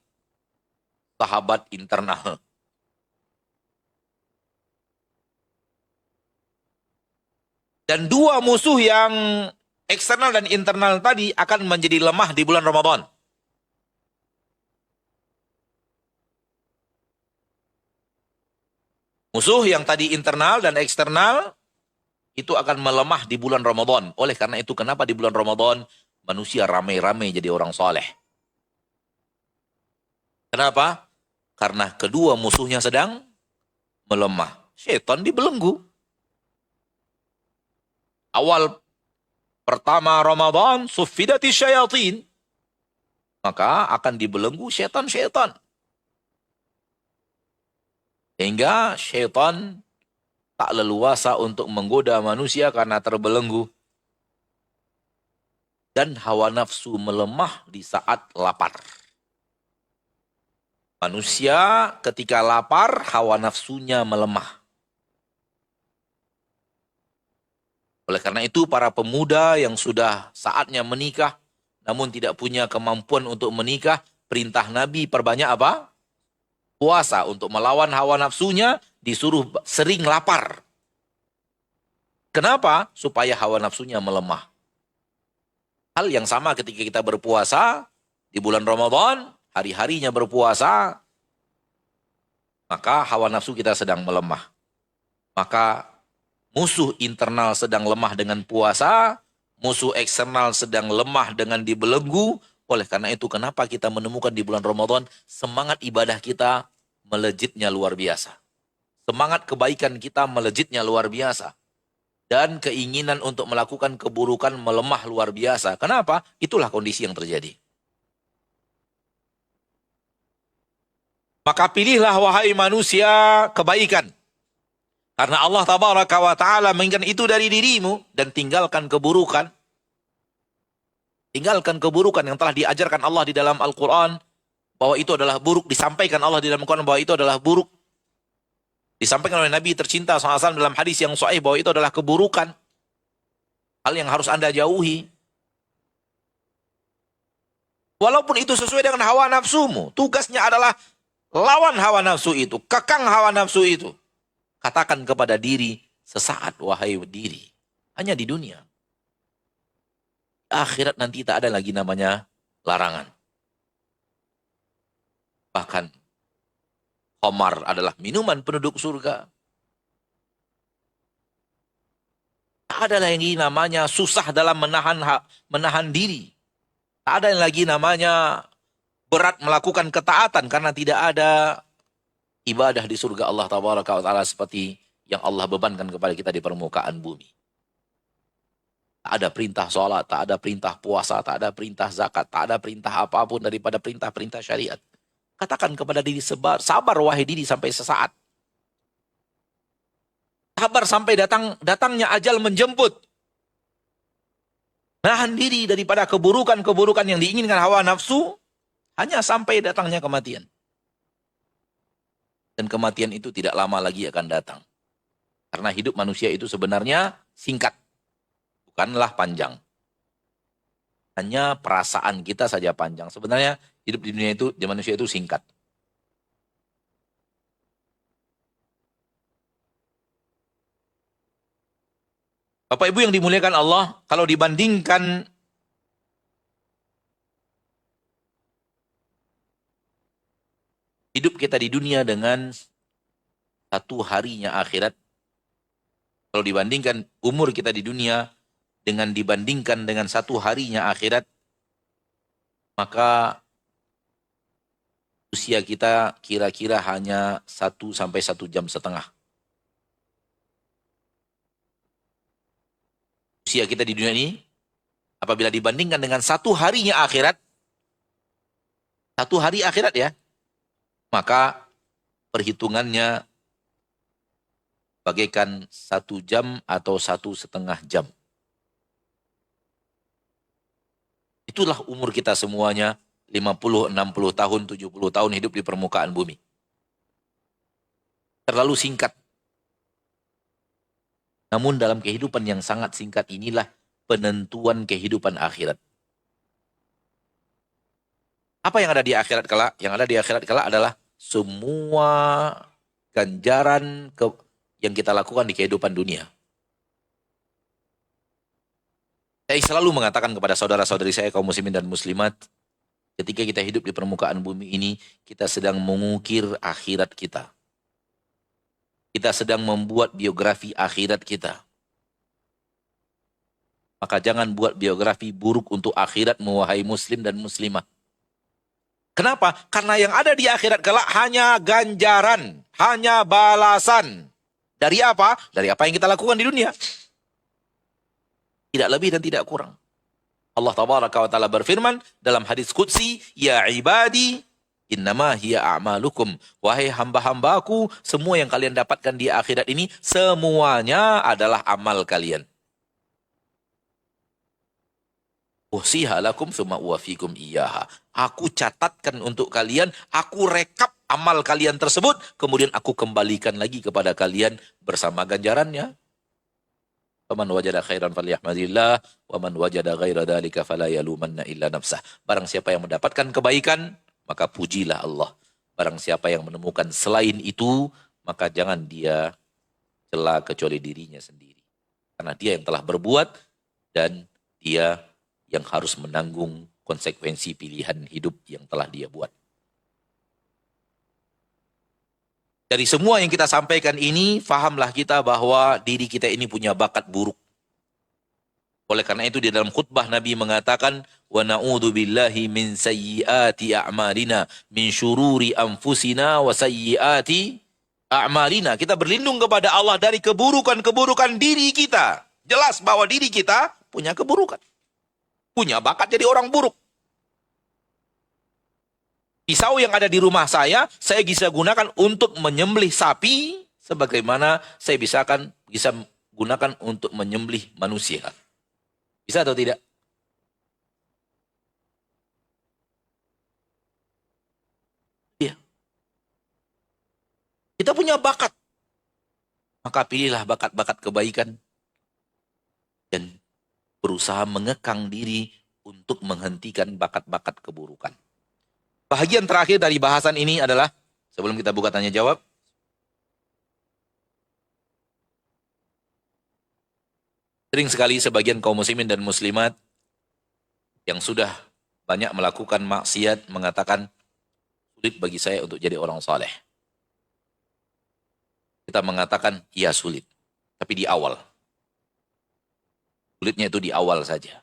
sahabat internal. Dan dua musuh yang eksternal dan internal tadi akan menjadi lemah di bulan Ramadan. Musuh yang tadi internal dan eksternal itu akan melemah di bulan Ramadan. Oleh karena itu, kenapa di bulan Ramadan manusia ramai-ramai jadi orang soleh? Kenapa? Karena kedua musuhnya sedang melemah. Syaitan dibelenggu. Awal pertama Ramadan, suffidati syayatin. Maka akan dibelenggu syaitan-syaitan. Sehingga syaitan tak leluasa untuk menggoda manusia karena terbelenggu. Dan hawa nafsu melemah di saat lapar. Manusia ketika lapar, hawa nafsunya melemah. Oleh karena itu, para pemuda yang sudah saatnya menikah, namun tidak punya kemampuan untuk menikah, perintah Nabi perbanyak apa? Puasa. Untuk melawan hawa nafsunya, disuruh sering lapar. Kenapa? Supaya hawa nafsunya melemah. Hal yang sama ketika kita berpuasa, di bulan Ramadan, hari-harinya berpuasa, maka hawa nafsu kita sedang melemah. Maka musuh internal sedang lemah dengan puasa, musuh eksternal sedang lemah dengan dibelenggu. Oleh karena itu, kenapa kita menemukan di bulan Ramadan semangat ibadah kita melejitnya luar biasa. Semangat kebaikan kita melejitnya luar biasa. Dan keinginan untuk melakukan keburukan melemah luar biasa. Kenapa? Itulah kondisi yang terjadi. Maka pilihlah wahai manusia kebaikan. Karena Allah tabaraka wa ta'ala menginginkan itu dari dirimu. Dan tinggalkan keburukan. Tinggalkan keburukan yang telah diajarkan Allah di dalam Al-Quran. Bahwa itu adalah buruk. Disampaikan Allah di dalam Al-Quran bahwa itu adalah buruk. Disampaikan oleh Nabi tercinta SAW dalam hadis yang sahih bahwa itu adalah keburukan. Hal yang harus Anda jauhi. Walaupun itu sesuai dengan hawa nafsumu. Tugasnya adalah lawan hawa nafsu itu. Kekang hawa nafsu itu. Katakan kepada diri, sesaat wahai diri. Hanya di dunia. Akhirat nanti tak ada lagi namanya larangan. Bahkan khamar adalah minuman penduduk surga. Tak ada lagi namanya susah dalam menahan diri. Tak ada lagi namanya berat melakukan ketaatan karena tidak ada ibadah di surga Allah tabaraka wa taala seperti yang Allah bebankan kepada kita di permukaan bumi. Tak ada perintah sholat, tak ada perintah puasa, tak ada perintah zakat, tak ada perintah apapun daripada perintah-perintah syariat. Katakan kepada diri sabar wahai diri sampai sesaat. Sabar sampai datangnya ajal menjemput. Nahan diri daripada keburukan-keburukan yang diinginkan hawa nafsu hanya sampai datangnya kematian. Dan kematian itu tidak lama lagi akan datang. Karena hidup manusia itu sebenarnya singkat. Bukanlah panjang. Hanya perasaan kita saja panjang. Sebenarnya hidup di dunia itu, di manusia itu singkat. Bapak Ibu yang dimuliakan Allah, kalau dibandingkan hidup kita di dunia dengan satu harinya akhirat, kalau dibandingkan umur kita di dunia dibandingkan dengan satu harinya akhirat, maka usia kita kira-kira hanya 1 sampai 1,5 jam. Usia kita di dunia ini, apabila dibandingkan dengan satu harinya akhirat, satu hari akhirat ya, maka perhitungannya bagaikan 1 jam atau 1,5 jam. Itulah umur kita semuanya, 50, 60 tahun, 70 tahun hidup di permukaan bumi. Terlalu singkat. Namun dalam kehidupan yang sangat singkat inilah penentuan kehidupan akhirat. Apa yang ada di akhirat kelak? Yang ada di akhirat kelak adalah semua ganjaran yang kita lakukan di kehidupan dunia. Saya selalu mengatakan kepada saudara-saudari saya kaum muslimin dan muslimat, ketika kita hidup di permukaan bumi ini, kita sedang mengukir akhirat kita. Kita sedang membuat biografi akhirat kita. Maka jangan buat biografi buruk untuk akhirat, wahai muslim dan muslimah. Kenapa? Karena yang ada di akhirat kelak hanya ganjaran, hanya balasan. Dari apa? Dari apa yang kita lakukan di dunia. Tidak lebih dan tidak kurang. Allah tabaraka wa ta'ala berfirman dalam hadis qudsi, ya ibadi, innama hiya a'malukum. Wahai hamba-hambaku, semua yang kalian dapatkan di akhirat ini, semuanya adalah amal kalian. Uhsiha lakum tsumma uwafikum iyyaha. Aku catatkan untuk kalian, aku rekap amal kalian tersebut, kemudian aku kembalikan lagi kepada kalian bersama ganjarannya. Faman wajada khairan falyahmadillah, wa man wajada ghaira dzalika fala yalumanna illa nafsah. Barang siapa yang mendapatkan kebaikan, maka pujilah Allah. Barang siapa yang menemukan selain itu, maka jangan dia cela kecuali dirinya sendiri. Karena dia yang telah berbuat dan dia yang harus menanggung konsekuensi pilihan hidup yang telah dia buat. Dari semua yang kita sampaikan ini, fahamlah kita bahwa diri kita ini punya bakat buruk. Oleh karena itu di dalam khutbah Nabi mengatakan, wa na'udzu billahi min sayyiati a'malina, min syururi anfusina wa sayyiati a'malina. Kita berlindung kepada Allah dari keburukan-keburukan diri kita. Jelas bahwa diri kita punya keburukan. Punya bakat jadi orang buruk. Pisau yang ada di rumah saya bisa gunakan untuk menyembelih sapi, sebagaimana saya bisa gunakan untuk menyembelih manusia. Bisa atau tidak? Iya. Kita punya bakat. Maka pilihlah bakat-bakat kebaikan dan berusaha mengekang diri untuk menghentikan bakat-bakat keburukan. Bahagian terakhir dari bahasan ini adalah, sebelum kita buka tanya jawab, sering sekali sebagian kaum muslimin dan muslimat yang sudah banyak melakukan maksiat mengatakan, sulit bagi saya untuk jadi orang saleh. Kita mengatakan, iya sulit. Tapi di awal. Sulitnya itu di awal saja.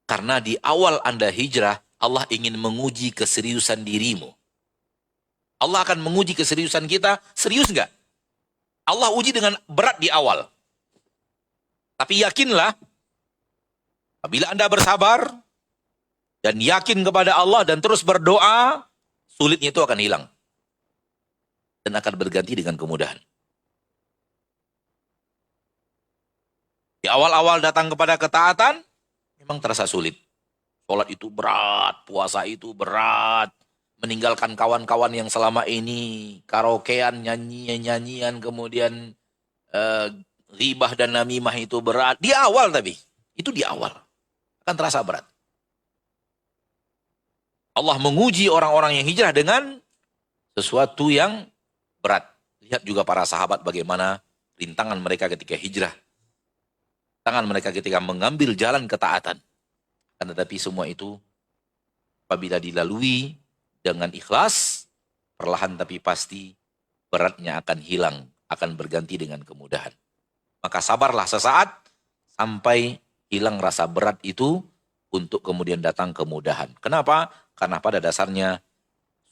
Karena di awal Anda hijrah, Allah ingin menguji keseriusan dirimu. Allah akan menguji keseriusan kita. Serius nggak? Allah uji dengan berat di awal. Tapi yakinlah, apabila Anda bersabar dan yakin kepada Allah dan terus berdoa, sulitnya itu akan hilang. Dan akan berganti dengan kemudahan. Di awal-awal datang kepada ketaatan, memang terasa sulit. Sholat itu berat, puasa itu berat, meninggalkan kawan-kawan yang selama ini karaokean, nyanyian, kemudian ghibah dan namimah itu berat. Di awal tapi, itu di awal. Akan terasa berat. Allah menguji orang-orang yang hijrah dengan sesuatu yang berat. Lihat juga para sahabat bagaimana rintangan mereka ketika hijrah. Rintangan mereka ketika mengambil jalan ketaatan. Tetapi semua itu apabila dilalui dengan ikhlas, perlahan tapi pasti beratnya akan hilang, akan berganti dengan kemudahan. Maka sabarlah sesaat sampai hilang rasa berat itu untuk kemudian datang kemudahan. Kenapa? Karena pada dasarnya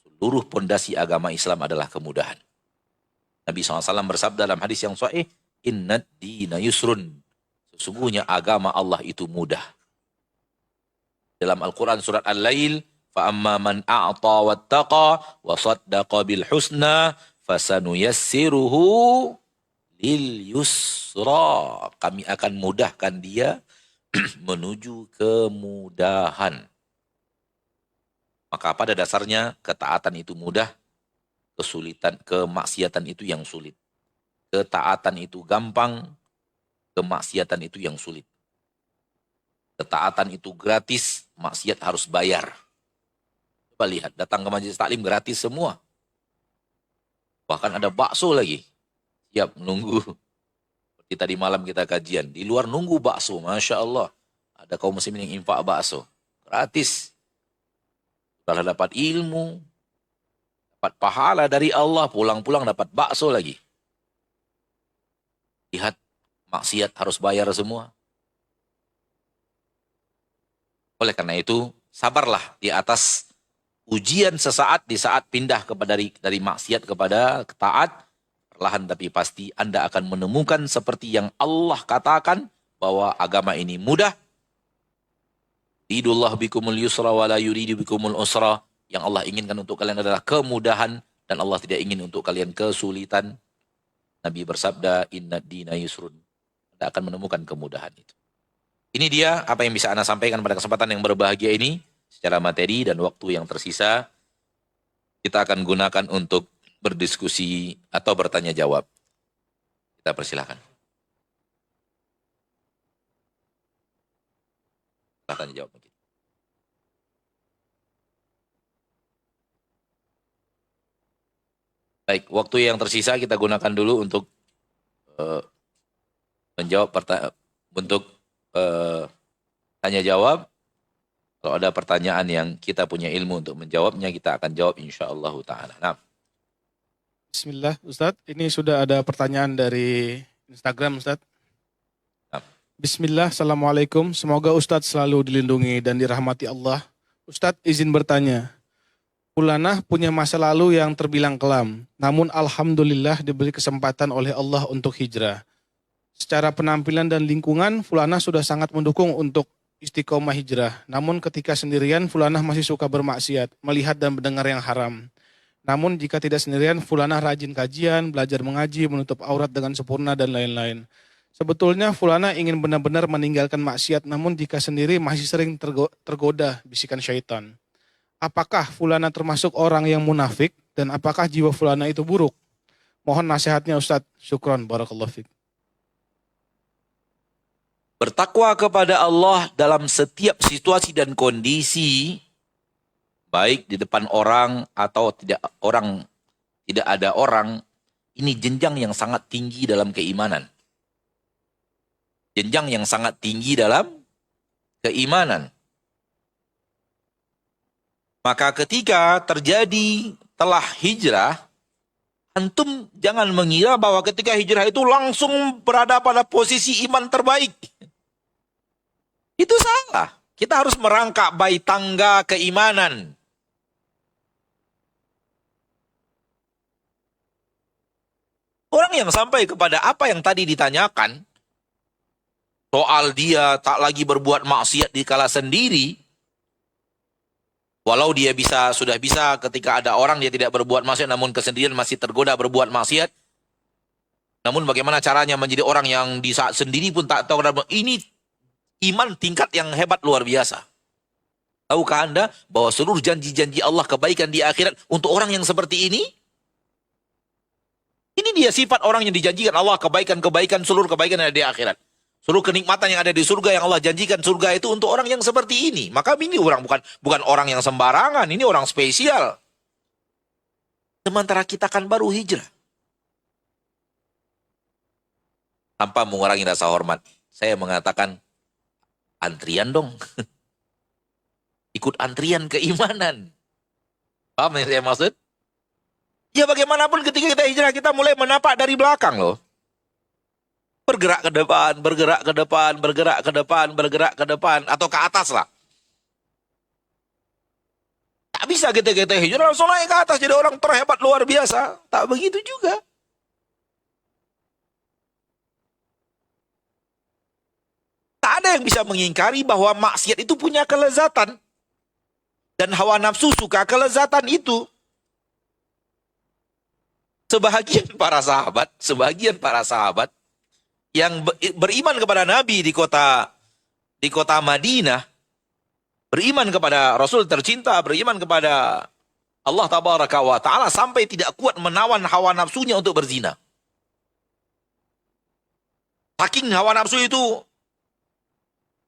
seluruh pondasi agama Islam adalah kemudahan. Nabi SAW bersabda dalam hadis yang sahih, "Innad dina yusrun." Sesungguhnya agama Allah itu mudah. Dalam Al-Quran surat Al-Lail, فَأَمَّا مَنْ أَعْطَى وَاتَّقَى وَصَدَّقَ بِالْحُسْنَى فَسَنُيَسِّرُهُ لِلْيُسْرَى. Kami akan mudahkan dia menuju kemudahan. Maka pada dasarnya ketaatan itu mudah, kemaksiatan itu yang sulit. Ketaatan itu gampang, kemaksiatan itu yang sulit. Ketaatan itu gratis, maksiat harus bayar. Coba lihat, datang ke majelis taklim gratis semua. Bahkan ada bakso lagi. Siap menunggu. Seperti tadi malam kita kajian. Di luar nunggu bakso, Masya Allah. Ada kaum muslimin yang infak bakso. Gratis. Setelah dapat ilmu, dapat pahala dari Allah, pulang-pulang dapat bakso lagi. Lihat, maksiat harus bayar semua. Oleh karena itu, sabarlah di atas ujian sesaat di saat pindah dari maksiat kepada taat. Perlahan tapi pasti Anda akan menemukan seperti yang Allah katakan bahwa agama ini mudah. Ridullah bikumul yusra wa la yuridu bikumul usra. Yang Allah inginkan untuk kalian adalah kemudahan dan Allah tidak ingin untuk kalian kesulitan. Nabi bersabda, "Innad dina yusrun." Anda akan menemukan kemudahan itu. Ini dia apa yang bisa Anda sampaikan pada kesempatan yang berbahagia ini. Secara materi dan waktu yang tersisa, kita akan gunakan untuk berdiskusi atau bertanya jawab. Kita persilahkan. Tanya jawab mungkin. Baik, waktu yang tersisa kita gunakan dulu untuk menjawab untuk tanya jawab. Kalau ada pertanyaan yang kita punya ilmu untuk menjawabnya, kita akan jawab insyaallah ta'ala. Nah. Bismillah, Ustadz. Ini sudah ada pertanyaan dari Instagram, Ustadz. Nah. Bismillah, Assalamualaikum. Semoga Ustadz selalu dilindungi dan dirahmati Allah. Ustadz izin bertanya. Fulanah punya masa lalu yang terbilang kelam. Namun Alhamdulillah diberi kesempatan oleh Allah untuk hijrah. Secara penampilan dan lingkungan, Fulanah sudah sangat mendukung untuk istiqomah hijrah. Namun ketika sendirian, Fulanah masih suka bermaksiat, melihat dan mendengar yang haram. Namun jika tidak sendirian, Fulanah rajin kajian, belajar mengaji, menutup aurat dengan sempurna, dan lain-lain. Sebetulnya Fulanah ingin benar-benar meninggalkan maksiat, namun jika sendiri masih sering tergoda bisikan syaitan. Apakah Fulanah termasuk orang yang munafik, dan apakah jiwa Fulanah itu buruk? Mohon nasihatnya Ustadz. Syukron, barakallahu fiik. Bertakwa kepada Allah dalam setiap situasi dan kondisi, baik di depan orang atau tidak ada orang, ini jenjang yang sangat tinggi dalam keimanan. Jenjang yang sangat tinggi dalam keimanan. Maka ketika terjadi telah hijrah, antum jangan mengira bahwa ketika hijrah itu langsung berada pada posisi iman terbaik. Itu salah. Kita harus merangkak baik tangga keimanan. Orang yang sampai kepada apa yang tadi ditanyakan, soal dia tak lagi berbuat maksiat di kala sendiri, walau dia sudah bisa ketika ada orang dia tidak berbuat maksiat, namun kesendirian masih tergoda berbuat maksiat. Namun bagaimana caranya menjadi orang yang di saat sendiri pun tak tahu, ini iman tingkat yang hebat luar biasa. Tahukah Anda bahwa seluruh janji-janji Allah kebaikan di akhirat untuk orang yang seperti ini? Ini dia sifat orang yang dijanjikan Allah, kebaikan-kebaikan, seluruh kebaikan yang ada di akhirat. Seluruh kenikmatan yang ada di surga yang Allah janjikan surga itu untuk orang yang seperti ini. Maka ini orang bukan orang yang sembarangan, ini orang spesial. Sementara kita kan baru hijrah. Tanpa mengurangi rasa hormat, saya mengatakan, antrian dong. Ikut antrian keimanan. Paham yang saya maksud? Ya bagaimanapun ketika kita hijrah, kita mulai menapak dari belakang loh. Bergerak ke depan, bergerak ke depan, bergerak ke depan, bergerak ke depan. Atau ke atas lah. Tak bisa kita hijrah langsung naik ke atas jadi orang terhebat luar biasa. Tak begitu juga. Tak ada yang bisa mengingkari bahwa maksiat itu punya kelezatan. Dan hawa nafsu suka kelezatan itu. Sebagian para sahabat yang beriman kepada Nabi di kota Madinah, beriman kepada Rasul tercinta, beriman kepada Allah Tabaraka wa Ta'ala sampai tidak kuat menawan hawa nafsunya untuk berzina. Saking hawa nafsu itu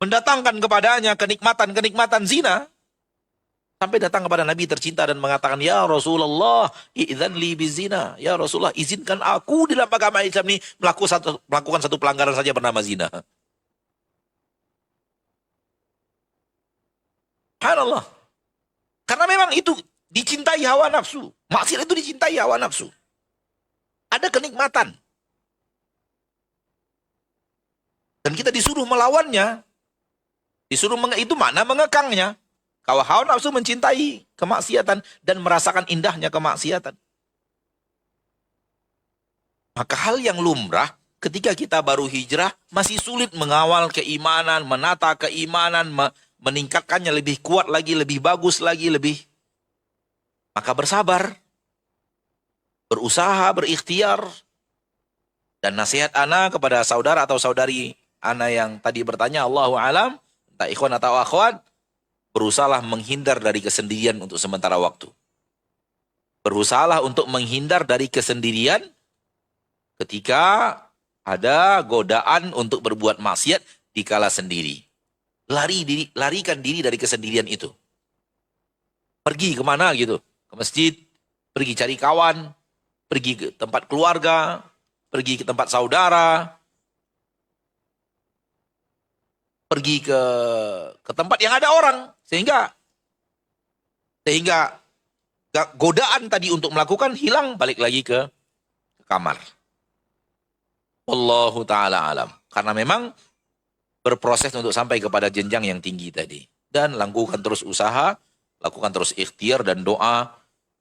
mendatangkan kepadanya kenikmatan zina, sampai datang kepada Nabi tercinta dan mengatakan, ya Rasulullah, idzan li bizina. Ya Rasulullah, izinkan aku dalam agama Islam ini melakukan satu pelanggaran saja bernama zina. Subhanallah. Karena memang itu dicintai hawa nafsu. Maksiat itu dicintai hawa nafsu. Ada kenikmatan. Dan kita disuruh melawannya. Itu mana mengekangnya. Kalau hawa nafsu mencintai kemaksiatan dan merasakan indahnya kemaksiatan. Maka hal yang lumrah ketika kita baru hijrah masih sulit mengawal keimanan, menata keimanan, meningkatkannya lebih kuat lagi, lebih bagus lagi, maka bersabar, berusaha, berikhtiar. Dan nasihat ana kepada saudara atau saudari ana yang tadi bertanya, Allahu alam, entah ikhwan atau akhwat, berusahalah menghindar dari kesendirian untuk sementara waktu. Berusahalah untuk menghindar dari kesendirian ketika ada godaan untuk berbuat maksiat dikala sendiri. Larikan diri dari kesendirian itu. Pergi kemana gitu? Ke masjid, pergi cari kawan, pergi ke tempat keluarga, pergi ke tempat saudara, pergi ke tempat yang ada orang, sehingga godaan tadi untuk melakukan hilang, balik lagi ke kamar. Wallahu ta'ala alam. Karena memang berproses untuk sampai kepada jenjang yang tinggi tadi. Dan lakukan terus usaha, lakukan terus ikhtiar dan doa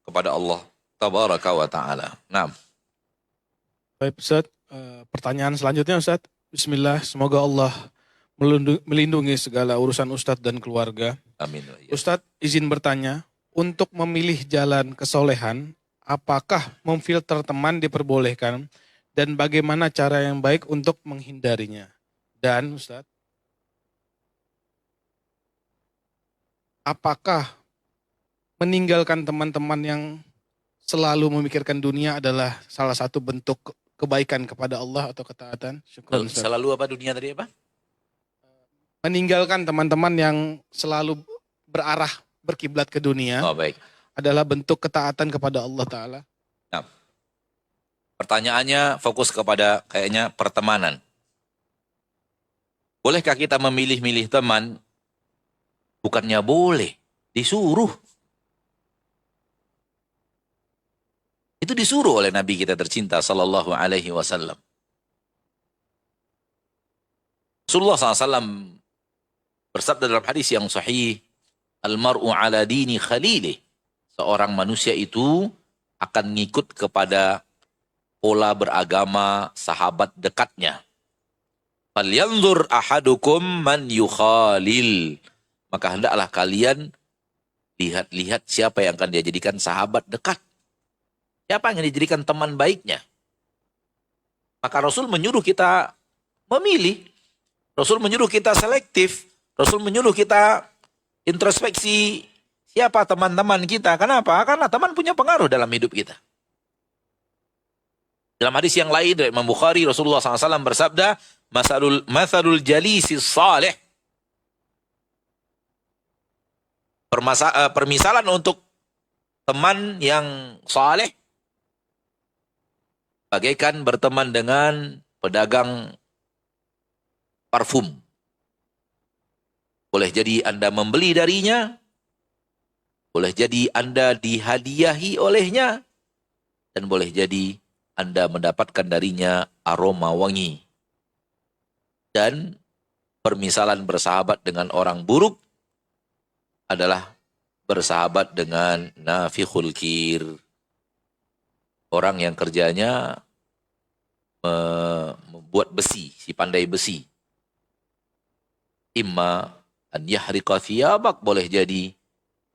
kepada Allah tabaraka wa ta'ala. Nah, Baik Ustaz, pertanyaan selanjutnya Ustaz. Bismillah, semoga Allah melindungi segala urusan Ustadz dan keluarga. amin. Ustadz izin bertanya, untuk memilih jalan kesolehan, apakah memfilter teman diperbolehkan dan bagaimana cara yang baik untuk menghindarinya? Dan Ustadz, apakah meninggalkan teman-teman yang selalu memikirkan dunia adalah salah satu bentuk kebaikan kepada Allah atau ketaatan? Syukur Ustadz. Selalu apa dunia tadi apa? Meninggalkan teman-teman yang selalu berkiblat ke dunia Oh baik. adalah bentuk ketaatan kepada Allah Ta'ala. Nah, pertanyaannya fokus kepada kayaknya pertemanan. Bolehkah kita memilih-milih teman? Bukannya boleh, disuruh. Itu disuruh oleh Nabi kita tercinta sallallahu alaihi wasallam. Rasulullah SAW bersabda dalam hadis yang sahih, Al-mar'u ala dini khalilih. Seorang manusia itu akan ngikut kepada pola beragama sahabat dekatnya. Falyanzur ahadukum man yukhalil. Maka hendaklah kalian lihat-lihat siapa yang akan dia jadikan sahabat dekat. Siapa yang dijadikan teman baiknya. Maka Rasul menyuruh kita memilih. Rasul menyuruh kita selektif. Rasul menyuruh kita introspeksi siapa teman-teman kita. Kenapa? Karena teman punya pengaruh dalam hidup kita. Dalam hadis yang lain dari Imam Bukhari, Rasulullah SAW bersabda, Mathalul jalisi salih. Permisalan untuk teman yang saleh bagaikan berteman dengan pedagang parfum. Boleh jadi Anda membeli darinya, boleh jadi Anda dihadiahi olehnya, dan boleh jadi Anda mendapatkan darinya aroma wangi. Dan permisalan bersahabat dengan orang buruk adalah bersahabat dengan nafikhul kir. Orang yang kerjanya membuat besi, si pandai besi. Imma an yahriqa thiyabak, boleh jadi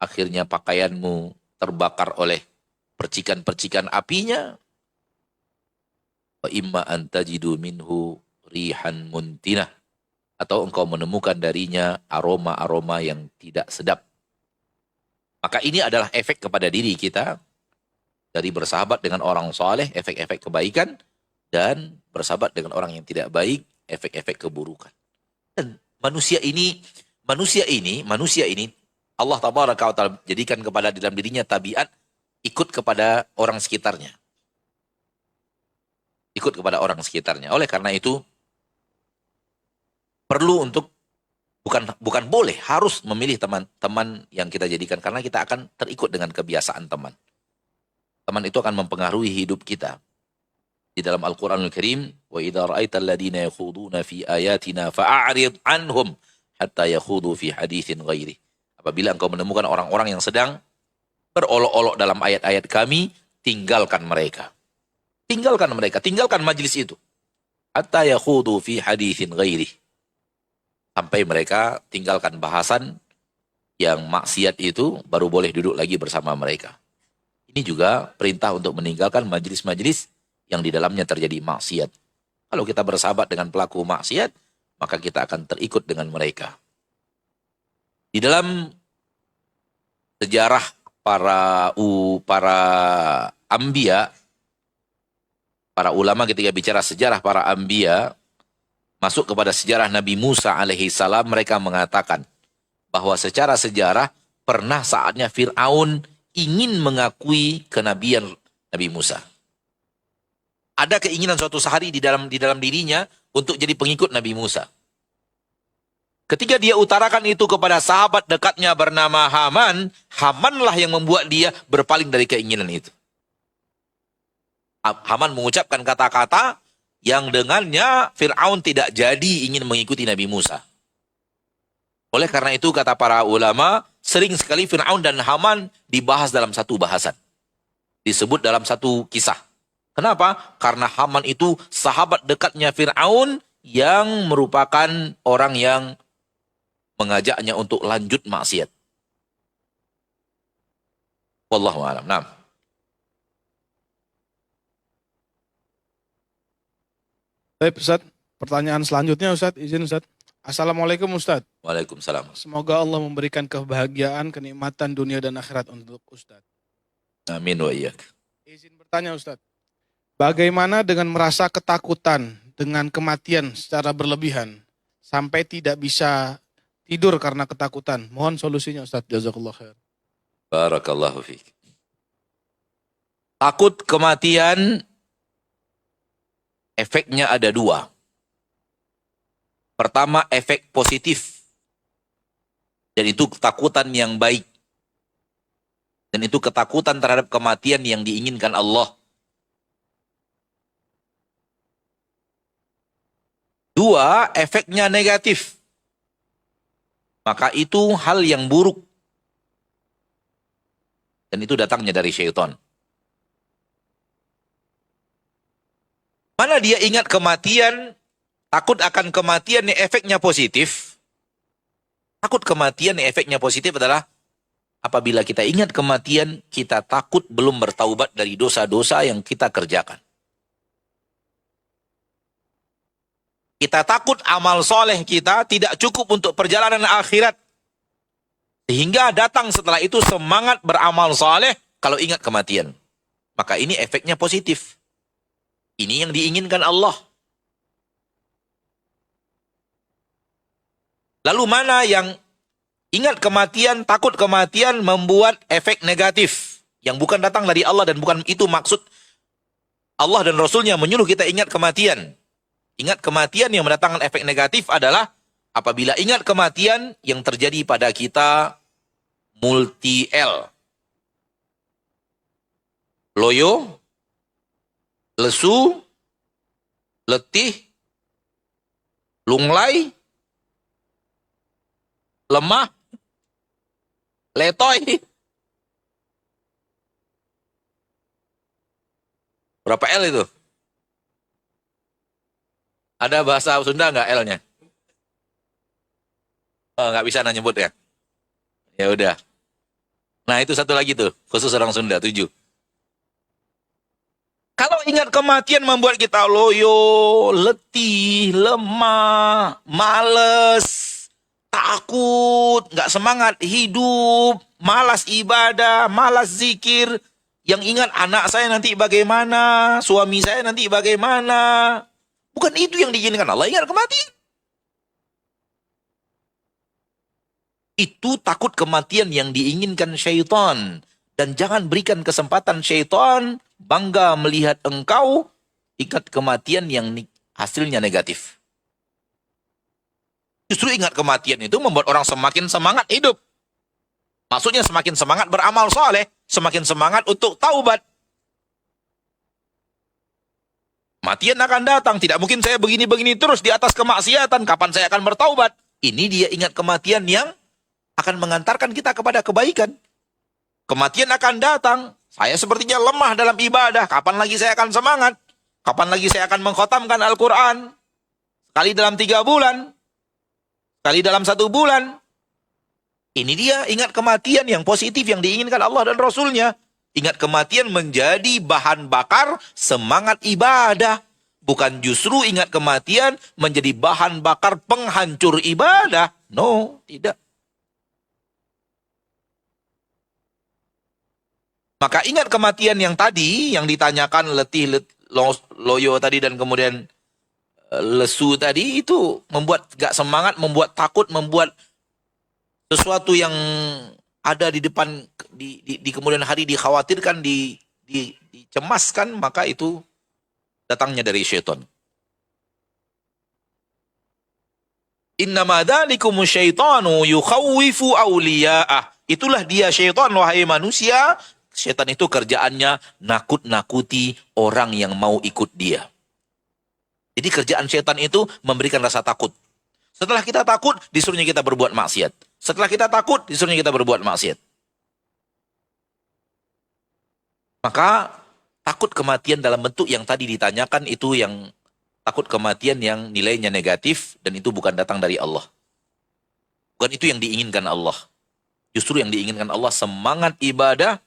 akhirnya pakaianmu terbakar oleh percikan-percikan apinya. Wa imma an tajidu minhu rihan muntinah, atau engkau menemukan darinya aroma-aroma yang tidak sedap. Maka ini adalah efek kepada diri kita dari bersahabat dengan orang soleh, efek-efek kebaikan, dan bersahabat dengan orang yang tidak baik, efek-efek keburukan. Dan manusia ini Allah tabaraka wa ta'ala jadikan kepada dalam dirinya tabiat ikut kepada orang sekitarnya. Ikut kepada orang sekitarnya. Oleh karena itu perlu untuk bukan boleh, harus memilih teman-teman yang kita jadikan, karena kita akan terikut dengan kebiasaan teman. Teman itu akan mempengaruhi hidup kita. Di dalam Al-Quranul Karim, wa idza ra'aital ladina yakhuduna fi ayatina fa'arid anhum hatta yakhudu fi haditsin ghairi. Apabila engkau menemukan orang-orang yang sedang berolok-olok dalam ayat-ayat kami, tinggalkan mereka. Tinggalkan majlis itu. Hatta yakhudu fi haditsin ghairi. Sampai mereka tinggalkan bahasan yang maksiat itu, baru boleh duduk lagi bersama mereka. Ini juga perintah untuk meninggalkan majlis-majlis yang di dalamnya terjadi maksiat. Kalau kita bersahabat dengan pelaku maksiat, maka kita akan terikut dengan mereka. Di dalam sejarah para anbiya, para ulama ketika bicara sejarah para anbiya, masuk kepada sejarah Nabi Musa alaihi salam, mereka mengatakan bahwa secara sejarah pernah saatnya Fir'aun ingin mengakui kenabian Nabi Musa. Ada keinginan suatu hari di dalam dirinya untuk jadi pengikut Nabi Musa. Ketika dia utarakan itu kepada sahabat dekatnya bernama Haman, Hamanlah yang membuat dia berpaling dari keinginan itu. Haman mengucapkan kata-kata yang dengannya Fir'aun tidak jadi ingin mengikuti Nabi Musa. Oleh karena itu kata para ulama, sering sekali Fir'aun dan Haman dibahas dalam satu bahasan. Disebut dalam satu kisah. Kenapa? Karena Haman itu sahabat dekatnya Fir'aun yang merupakan orang yang mengajaknya untuk lanjut maksiat. Wallahu a'lam. Nah. Baik Ustaz, pertanyaan selanjutnya Ustaz, izin Ustaz. Assalamualaikum Ustaz. Waalaikumsalam. Semoga Allah memberikan kebahagiaan, kenikmatan dunia dan akhirat untuk Ustaz. Amin wa iyyak. Izin bertanya Ustaz, bagaimana dengan merasa ketakutan dengan kematian secara berlebihan sampai tidak bisa tidur karena ketakutan? Mohon solusinya Ustaz. Jazakallah khair. Barakallahu fiik. Takut kematian efeknya ada dua. Pertama, efek positif. Dan itu ketakutan yang baik. Dan itu ketakutan terhadap kematian yang diinginkan Allah. Dua, efeknya negatif. Maka itu hal yang buruk. Dan itu datangnya dari syaitan. Mana dia ingat kematian, takut akan kematian yang efeknya positif. Takut kematian yang efeknya positif adalah apabila kita ingat kematian, kita takut belum bertaubat dari dosa-dosa yang kita kerjakan. Kita takut amal soleh kita tidak cukup untuk perjalanan akhirat. Sehingga datang setelah itu semangat beramal soleh kalau ingat kematian. Maka ini efeknya positif. Ini yang diinginkan Allah. Lalu mana yang ingat kematian, takut kematian membuat efek negatif. Yang bukan datang dari Allah dan bukan itu maksud Allah dan Rasulnya menyuruh kita ingat kematian. Ingat kematian yang mendatangkan efek negatif adalah apabila ingat kematian yang terjadi pada kita multi-L. Loyo, lesu, letih, lunglai, lemah, letoy. Berapa L itu? Ada bahasa Sunda nggak L-nya? Oh, nggak bisa nyebut ya? Ya udah. Nah itu satu lagi tuh, khusus orang Sunda, 7. Kalau ingat kematian membuat kita loyo, letih, lemah, males, takut, nggak semangat hidup, malas ibadah, malas zikir. Yang ingat anak saya nanti bagaimana, suami saya nanti bagaimana. Bukan itu yang diinginkan Allah, ingat kematian. Itu takut kematian yang diinginkan syaitan. Dan jangan berikan kesempatan syaitan bangga melihat engkau ingat kematian yang hasilnya negatif. Justru ingat kematian itu membuat orang semakin semangat hidup. Maksudnya semakin semangat beramal soleh, semakin semangat untuk taubat. Kematian akan datang, tidak mungkin saya begini-begini terus di atas kemaksiatan, kapan saya akan bertaubat? Ini dia ingat kematian yang akan mengantarkan kita kepada kebaikan. Kematian akan datang, saya sepertinya lemah dalam ibadah, kapan lagi saya akan semangat? Kapan lagi saya akan mengkhatamkan Al-Quran? Sekali dalam 3 bulan, sekali dalam 1 bulan. Ini dia ingat kematian yang positif yang diinginkan Allah dan Rasulnya. Ingat kematian menjadi bahan bakar semangat ibadah. Bukan justru ingat kematian menjadi bahan bakar penghancur ibadah. No, tidak. Maka ingat kematian yang tadi, yang ditanyakan loyo tadi dan kemudian lesu tadi, itu membuat gak semangat, membuat takut, membuat sesuatu yang ada di depan, di kemudian hari dikhawatirkan, dicemaskan, maka itu datangnya dari syaitan. Innama dzalikumu syaitanu yukhawwifu awliya'ah. Itulah dia syaitan, wahai manusia. Syaitan itu kerjaannya nakut-nakuti orang yang mau ikut dia. Jadi kerjaan syaitan itu memberikan rasa takut. Setelah kita takut, disuruhnya kita berbuat maksiat. Setelah kita takut, disuruhnya kita berbuat maksiat. Maka takut kematian dalam bentuk yang tadi ditanyakan itu, yang takut kematian yang nilainya negatif, dan itu bukan datang dari Allah. Bukan itu yang diinginkan Allah. Justru yang diinginkan Allah semangat ibadah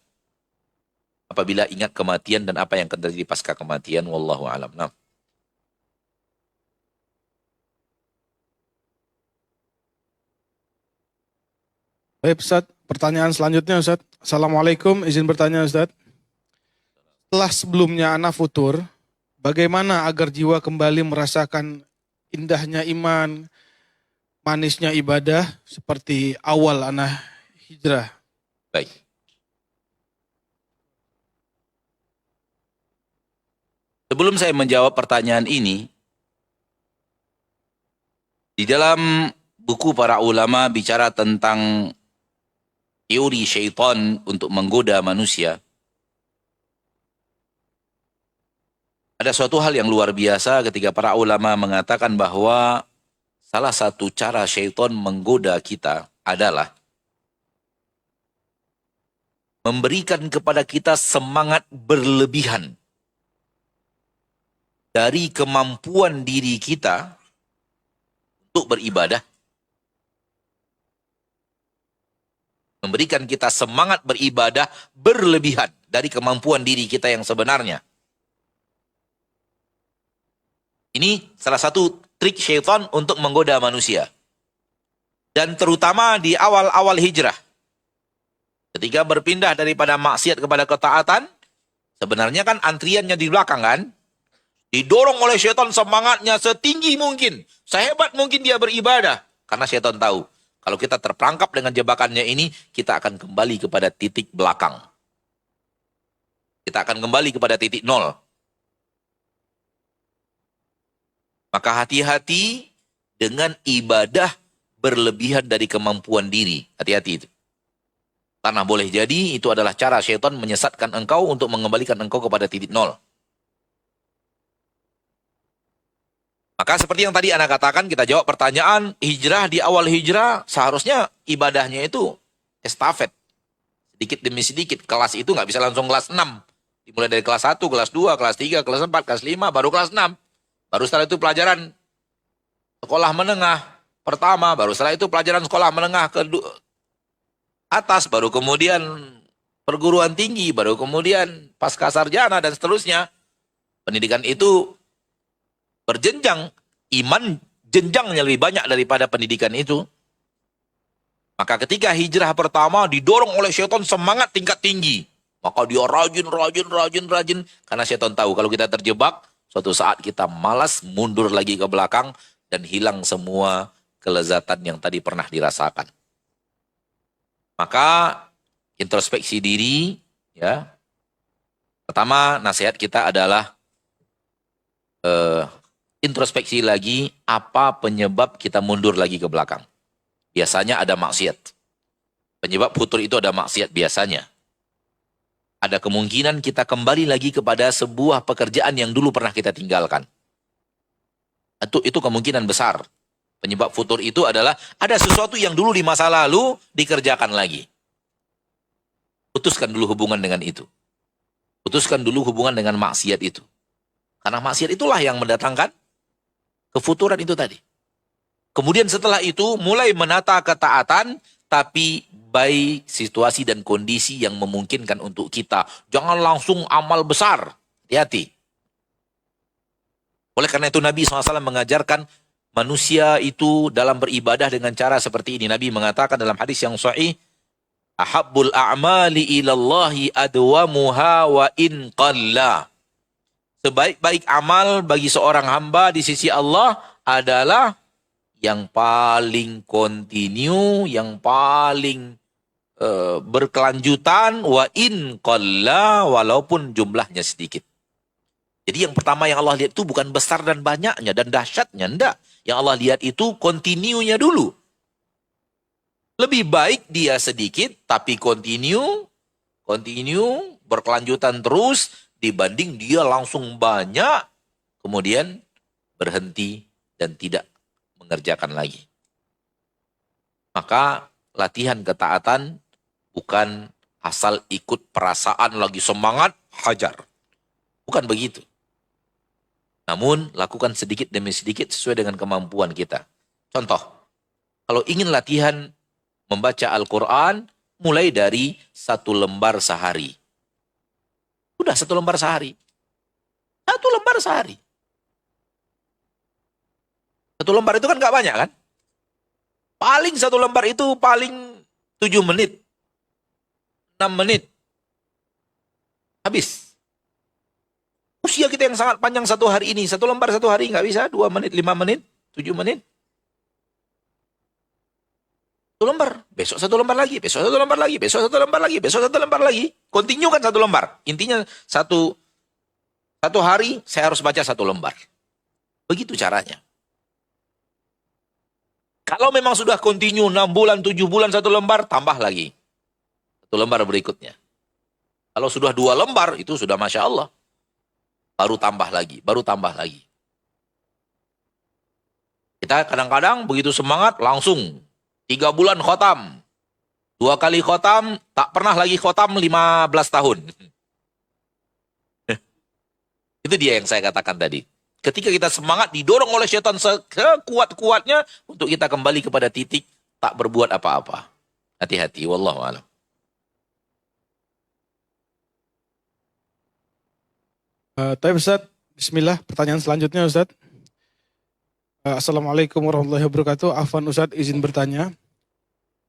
apabila ingat kematian dan apa yang akan terjadi pasca kematian. Wallahu a'lam. Nah. Baik Ustaz, pertanyaan selanjutnya Ustaz. Assalamualaikum, izin bertanya Ustaz. Setelah sebelumnya ana futur, bagaimana agar jiwa kembali merasakan indahnya iman, manisnya ibadah seperti awal ana hijrah? Baik. Sebelum saya menjawab pertanyaan ini, di dalam buku para ulama bicara tentang teori syaitan untuk menggoda manusia. Ada suatu hal yang luar biasa ketika para ulama mengatakan bahwa salah satu cara syaitan menggoda kita adalah memberikan kepada kita semangat berlebihan dari kemampuan diri kita untuk beribadah. Memberikan kita semangat beribadah berlebihan dari kemampuan diri kita yang sebenarnya. Ini salah satu trik syaitan untuk menggoda manusia. Dan terutama di awal-awal hijrah. Ketika berpindah daripada maksiat kepada ketaatan, sebenarnya kan antriannya di belakang kan? Didorong oleh syaitan semangatnya setinggi mungkin. Sehebat mungkin dia beribadah. Karena syaitan tahu, kalau kita terperangkap dengan jebakannya ini, kita akan kembali kepada titik belakang. Kita akan kembali kepada titik nol. Maka hati-hati dengan ibadah berlebihan dari kemampuan diri. Hati-hati itu. Karena boleh jadi itu adalah cara syaitan menyesatkan engkau untuk mengembalikan engkau kepada titik nol. Maka seperti yang tadi Anda katakan, kita jawab pertanyaan, hijrah di awal hijrah, seharusnya ibadahnya itu estafet. Sedikit demi sedikit, kelas itu nggak bisa langsung kelas 6. Dimulai dari kelas 1, kelas 2, kelas 3, kelas 4, kelas 5, baru kelas 6. Baru setelah itu pelajaran sekolah menengah pertama, baru setelah itu pelajaran sekolah menengah ke atas, baru kemudian perguruan tinggi, baru kemudian pasca sarjana, dan seterusnya. Pendidikan itu berjenjang, iman jenjangnya lebih banyak daripada pendidikan itu. Maka ketika hijrah pertama didorong oleh syaitan semangat tingkat tinggi, maka dia rajin, karena syaitan tahu kalau kita terjebak, suatu saat kita malas mundur lagi ke belakang dan hilang semua kelezatan yang tadi pernah dirasakan. Maka introspeksi diri, ya. Pertama nasihat kita adalah introspeksi lagi apa penyebab kita mundur lagi ke belakang. Biasanya ada maksiat. Penyebab futur itu ada maksiat biasanya. Ada kemungkinan kita kembali lagi kepada sebuah pekerjaan yang dulu pernah kita tinggalkan. Itu kemungkinan besar. Penyebab futur itu adalah ada sesuatu yang dulu di masa lalu dikerjakan lagi. Putuskan dulu hubungan dengan itu. Putuskan dulu hubungan dengan maksiat itu. Karena maksiat itulah yang mendatangkan kefuturan itu tadi. Kemudian setelah itu mulai menata ketaatan, tapi by situasi dan kondisi yang memungkinkan untuk kita. Jangan langsung amal besar. Hati-hati. Oleh karena itu Nabi SAW mengajarkan manusia itu dalam beribadah dengan cara seperti ini. Nabi mengatakan dalam hadis yang sahih, ahabbul a'mali ilallahi adwamuha wa in qalla. Sebaik-baik amal bagi seorang hamba di sisi Allah adalah yang paling kontinu, yang paling berkelanjutan, wa in qalla, walaupun jumlahnya sedikit. Jadi yang pertama yang Allah lihat itu bukan besar dan banyaknya dan dahsyatnya, enggak. Yang Allah lihat itu kontinunya dulu. Lebih baik dia sedikit tapi kontinu, berkelanjutan terus dibanding dia langsung banyak kemudian berhenti dan tidak mengerjakan lagi. Maka latihan ketaatan bukan asal ikut perasaan lagi semangat hajar. Bukan begitu. Namun lakukan sedikit demi sedikit sesuai dengan kemampuan kita. Contoh, kalau ingin latihan membaca Al-Quran, mulai dari 1 lembar sehari. Udah 1 lembar sehari. 1 lembar sehari. 1 lembar itu kan gak banyak kan? Paling 1 lembar itu paling 7 menit. 6 menit. Habis. Usia kita yang sangat panjang 1 hari ini. 1 lembar 1 hari gak bisa. 2 menit, 5 menit, 7 menit. 1 lembar, besok 1 lembar lagi, besok 1 lembar lagi, besok 1 lembar lagi, besok 1 lembar lagi. Continue kan 1 lembar. Intinya satu hari saya harus baca 1 lembar. Begitu caranya. Kalau memang sudah continue 6 bulan, 7 bulan 1 lembar, tambah lagi. 1 lembar berikutnya. Kalau sudah 2 lembar, itu sudah Masya Allah. Baru tambah lagi, baru tambah lagi. Kita kadang-kadang begitu semangat, langsung 3 bulan khotam. 2 kali khotam, tak pernah lagi khotam 15 tahun. Itu dia yang saya katakan tadi. Ketika kita semangat, didorong oleh setan sekuat-kuatnya untuk kita kembali kepada titik tak berbuat apa-apa. Hati-hati, wallahu a'lam. Tapi Ustaz, bismillah, pertanyaan selanjutnya Ustaz. Assalamualaikum warahmatullahi wabarakatuh. Afwan Ustaz, izin bertanya.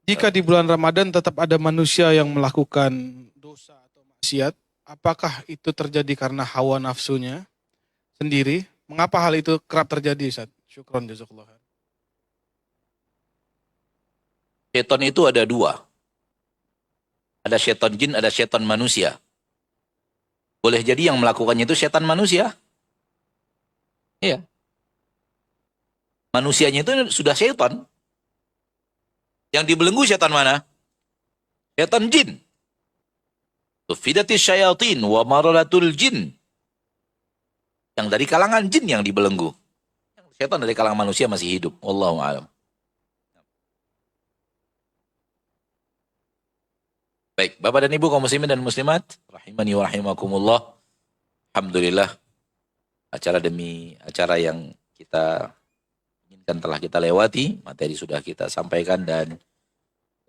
Jika di bulan Ramadan tetap ada manusia yang melakukan dosa atau maksiat, apakah itu terjadi karena hawa nafsunya sendiri? Mengapa hal itu kerap terjadi, Ustaz? Syukron jazakallah. Setan itu ada 2. Ada setan jin, ada setan manusia. Boleh jadi yang melakukannya itu setan manusia. Iya. Manusianya itu sudah setan. Yang dibelenggu setan mana? Setan jin. Tufidatis syayatin wa maradatul jin. Yang dari kalangan jin yang dibelenggu. Setan dari kalangan manusia masih hidup. Wallahu a'lam. Baik, Bapak dan Ibu kaum muslimin dan muslimat, rahimani wa rahimakumullah. Alhamdulillah, acara demi acara yang kita inginkan telah kita lewati, materi sudah kita sampaikan dan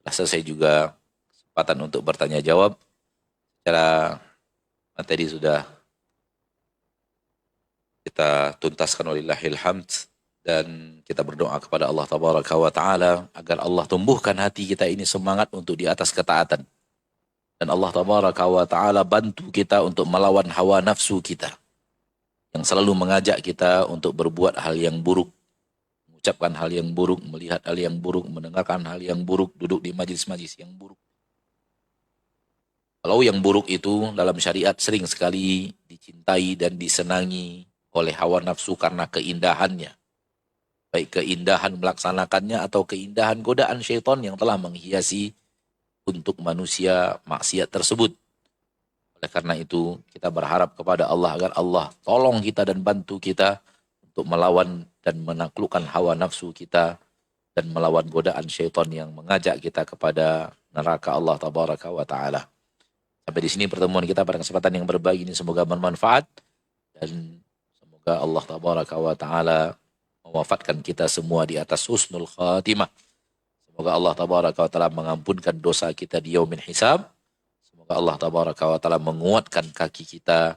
selesai juga kesempatan untuk bertanya jawab. Secara materi sudah kita tuntaskan walillahil hamd dan kita berdoa kepada Allah tabaraka wa taala agar Allah tumbuhkan hati kita ini semangat untuk di atas ketaatan. Dan Allah tabaraka wa ta'ala bantu kita untuk melawan hawa nafsu kita. Yang selalu mengajak kita untuk berbuat hal yang buruk. Mengucapkan hal yang buruk, melihat hal yang buruk, mendengarkan hal yang buruk, duduk di majlis-majlis yang buruk. Kalau yang buruk itu dalam syariat sering sekali dicintai dan disenangi oleh hawa nafsu karena keindahannya. Baik keindahan melaksanakannya atau keindahan godaan syaitan yang telah menghiasi untuk manusia maksiat tersebut. Oleh karena itu, kita berharap kepada Allah agar Allah tolong kita dan bantu kita untuk melawan dan menaklukkan hawa nafsu kita dan melawan godaan syaitan yang mengajak kita kepada neraka Allah tabaraka wa ta'ala. Sampai di sini pertemuan kita pada kesempatan yang berbagi ini semoga bermanfaat dan semoga Allah tabaraka wa ta'ala mewafatkan kita semua di atas husnul khatimah. Semoga Allah tabaraka wa ta'ala mengampunkan dosa kita di yaumin hisab. Semoga Allah tabaraka wa ta'ala menguatkan kaki kita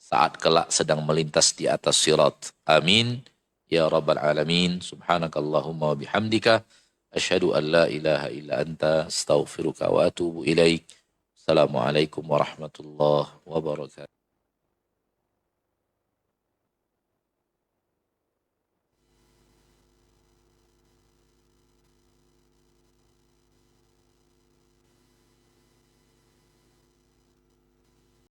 saat kelak sedang melintas di atas sirat. Amin. Ya Rabbal Alamin. Subhanakallahumma wa bihamdika. Asyhadu an la ilaha illa anta astaghfiruka wa atubu ilaik. Assalamualaikum warahmatullahi wabarakatuh.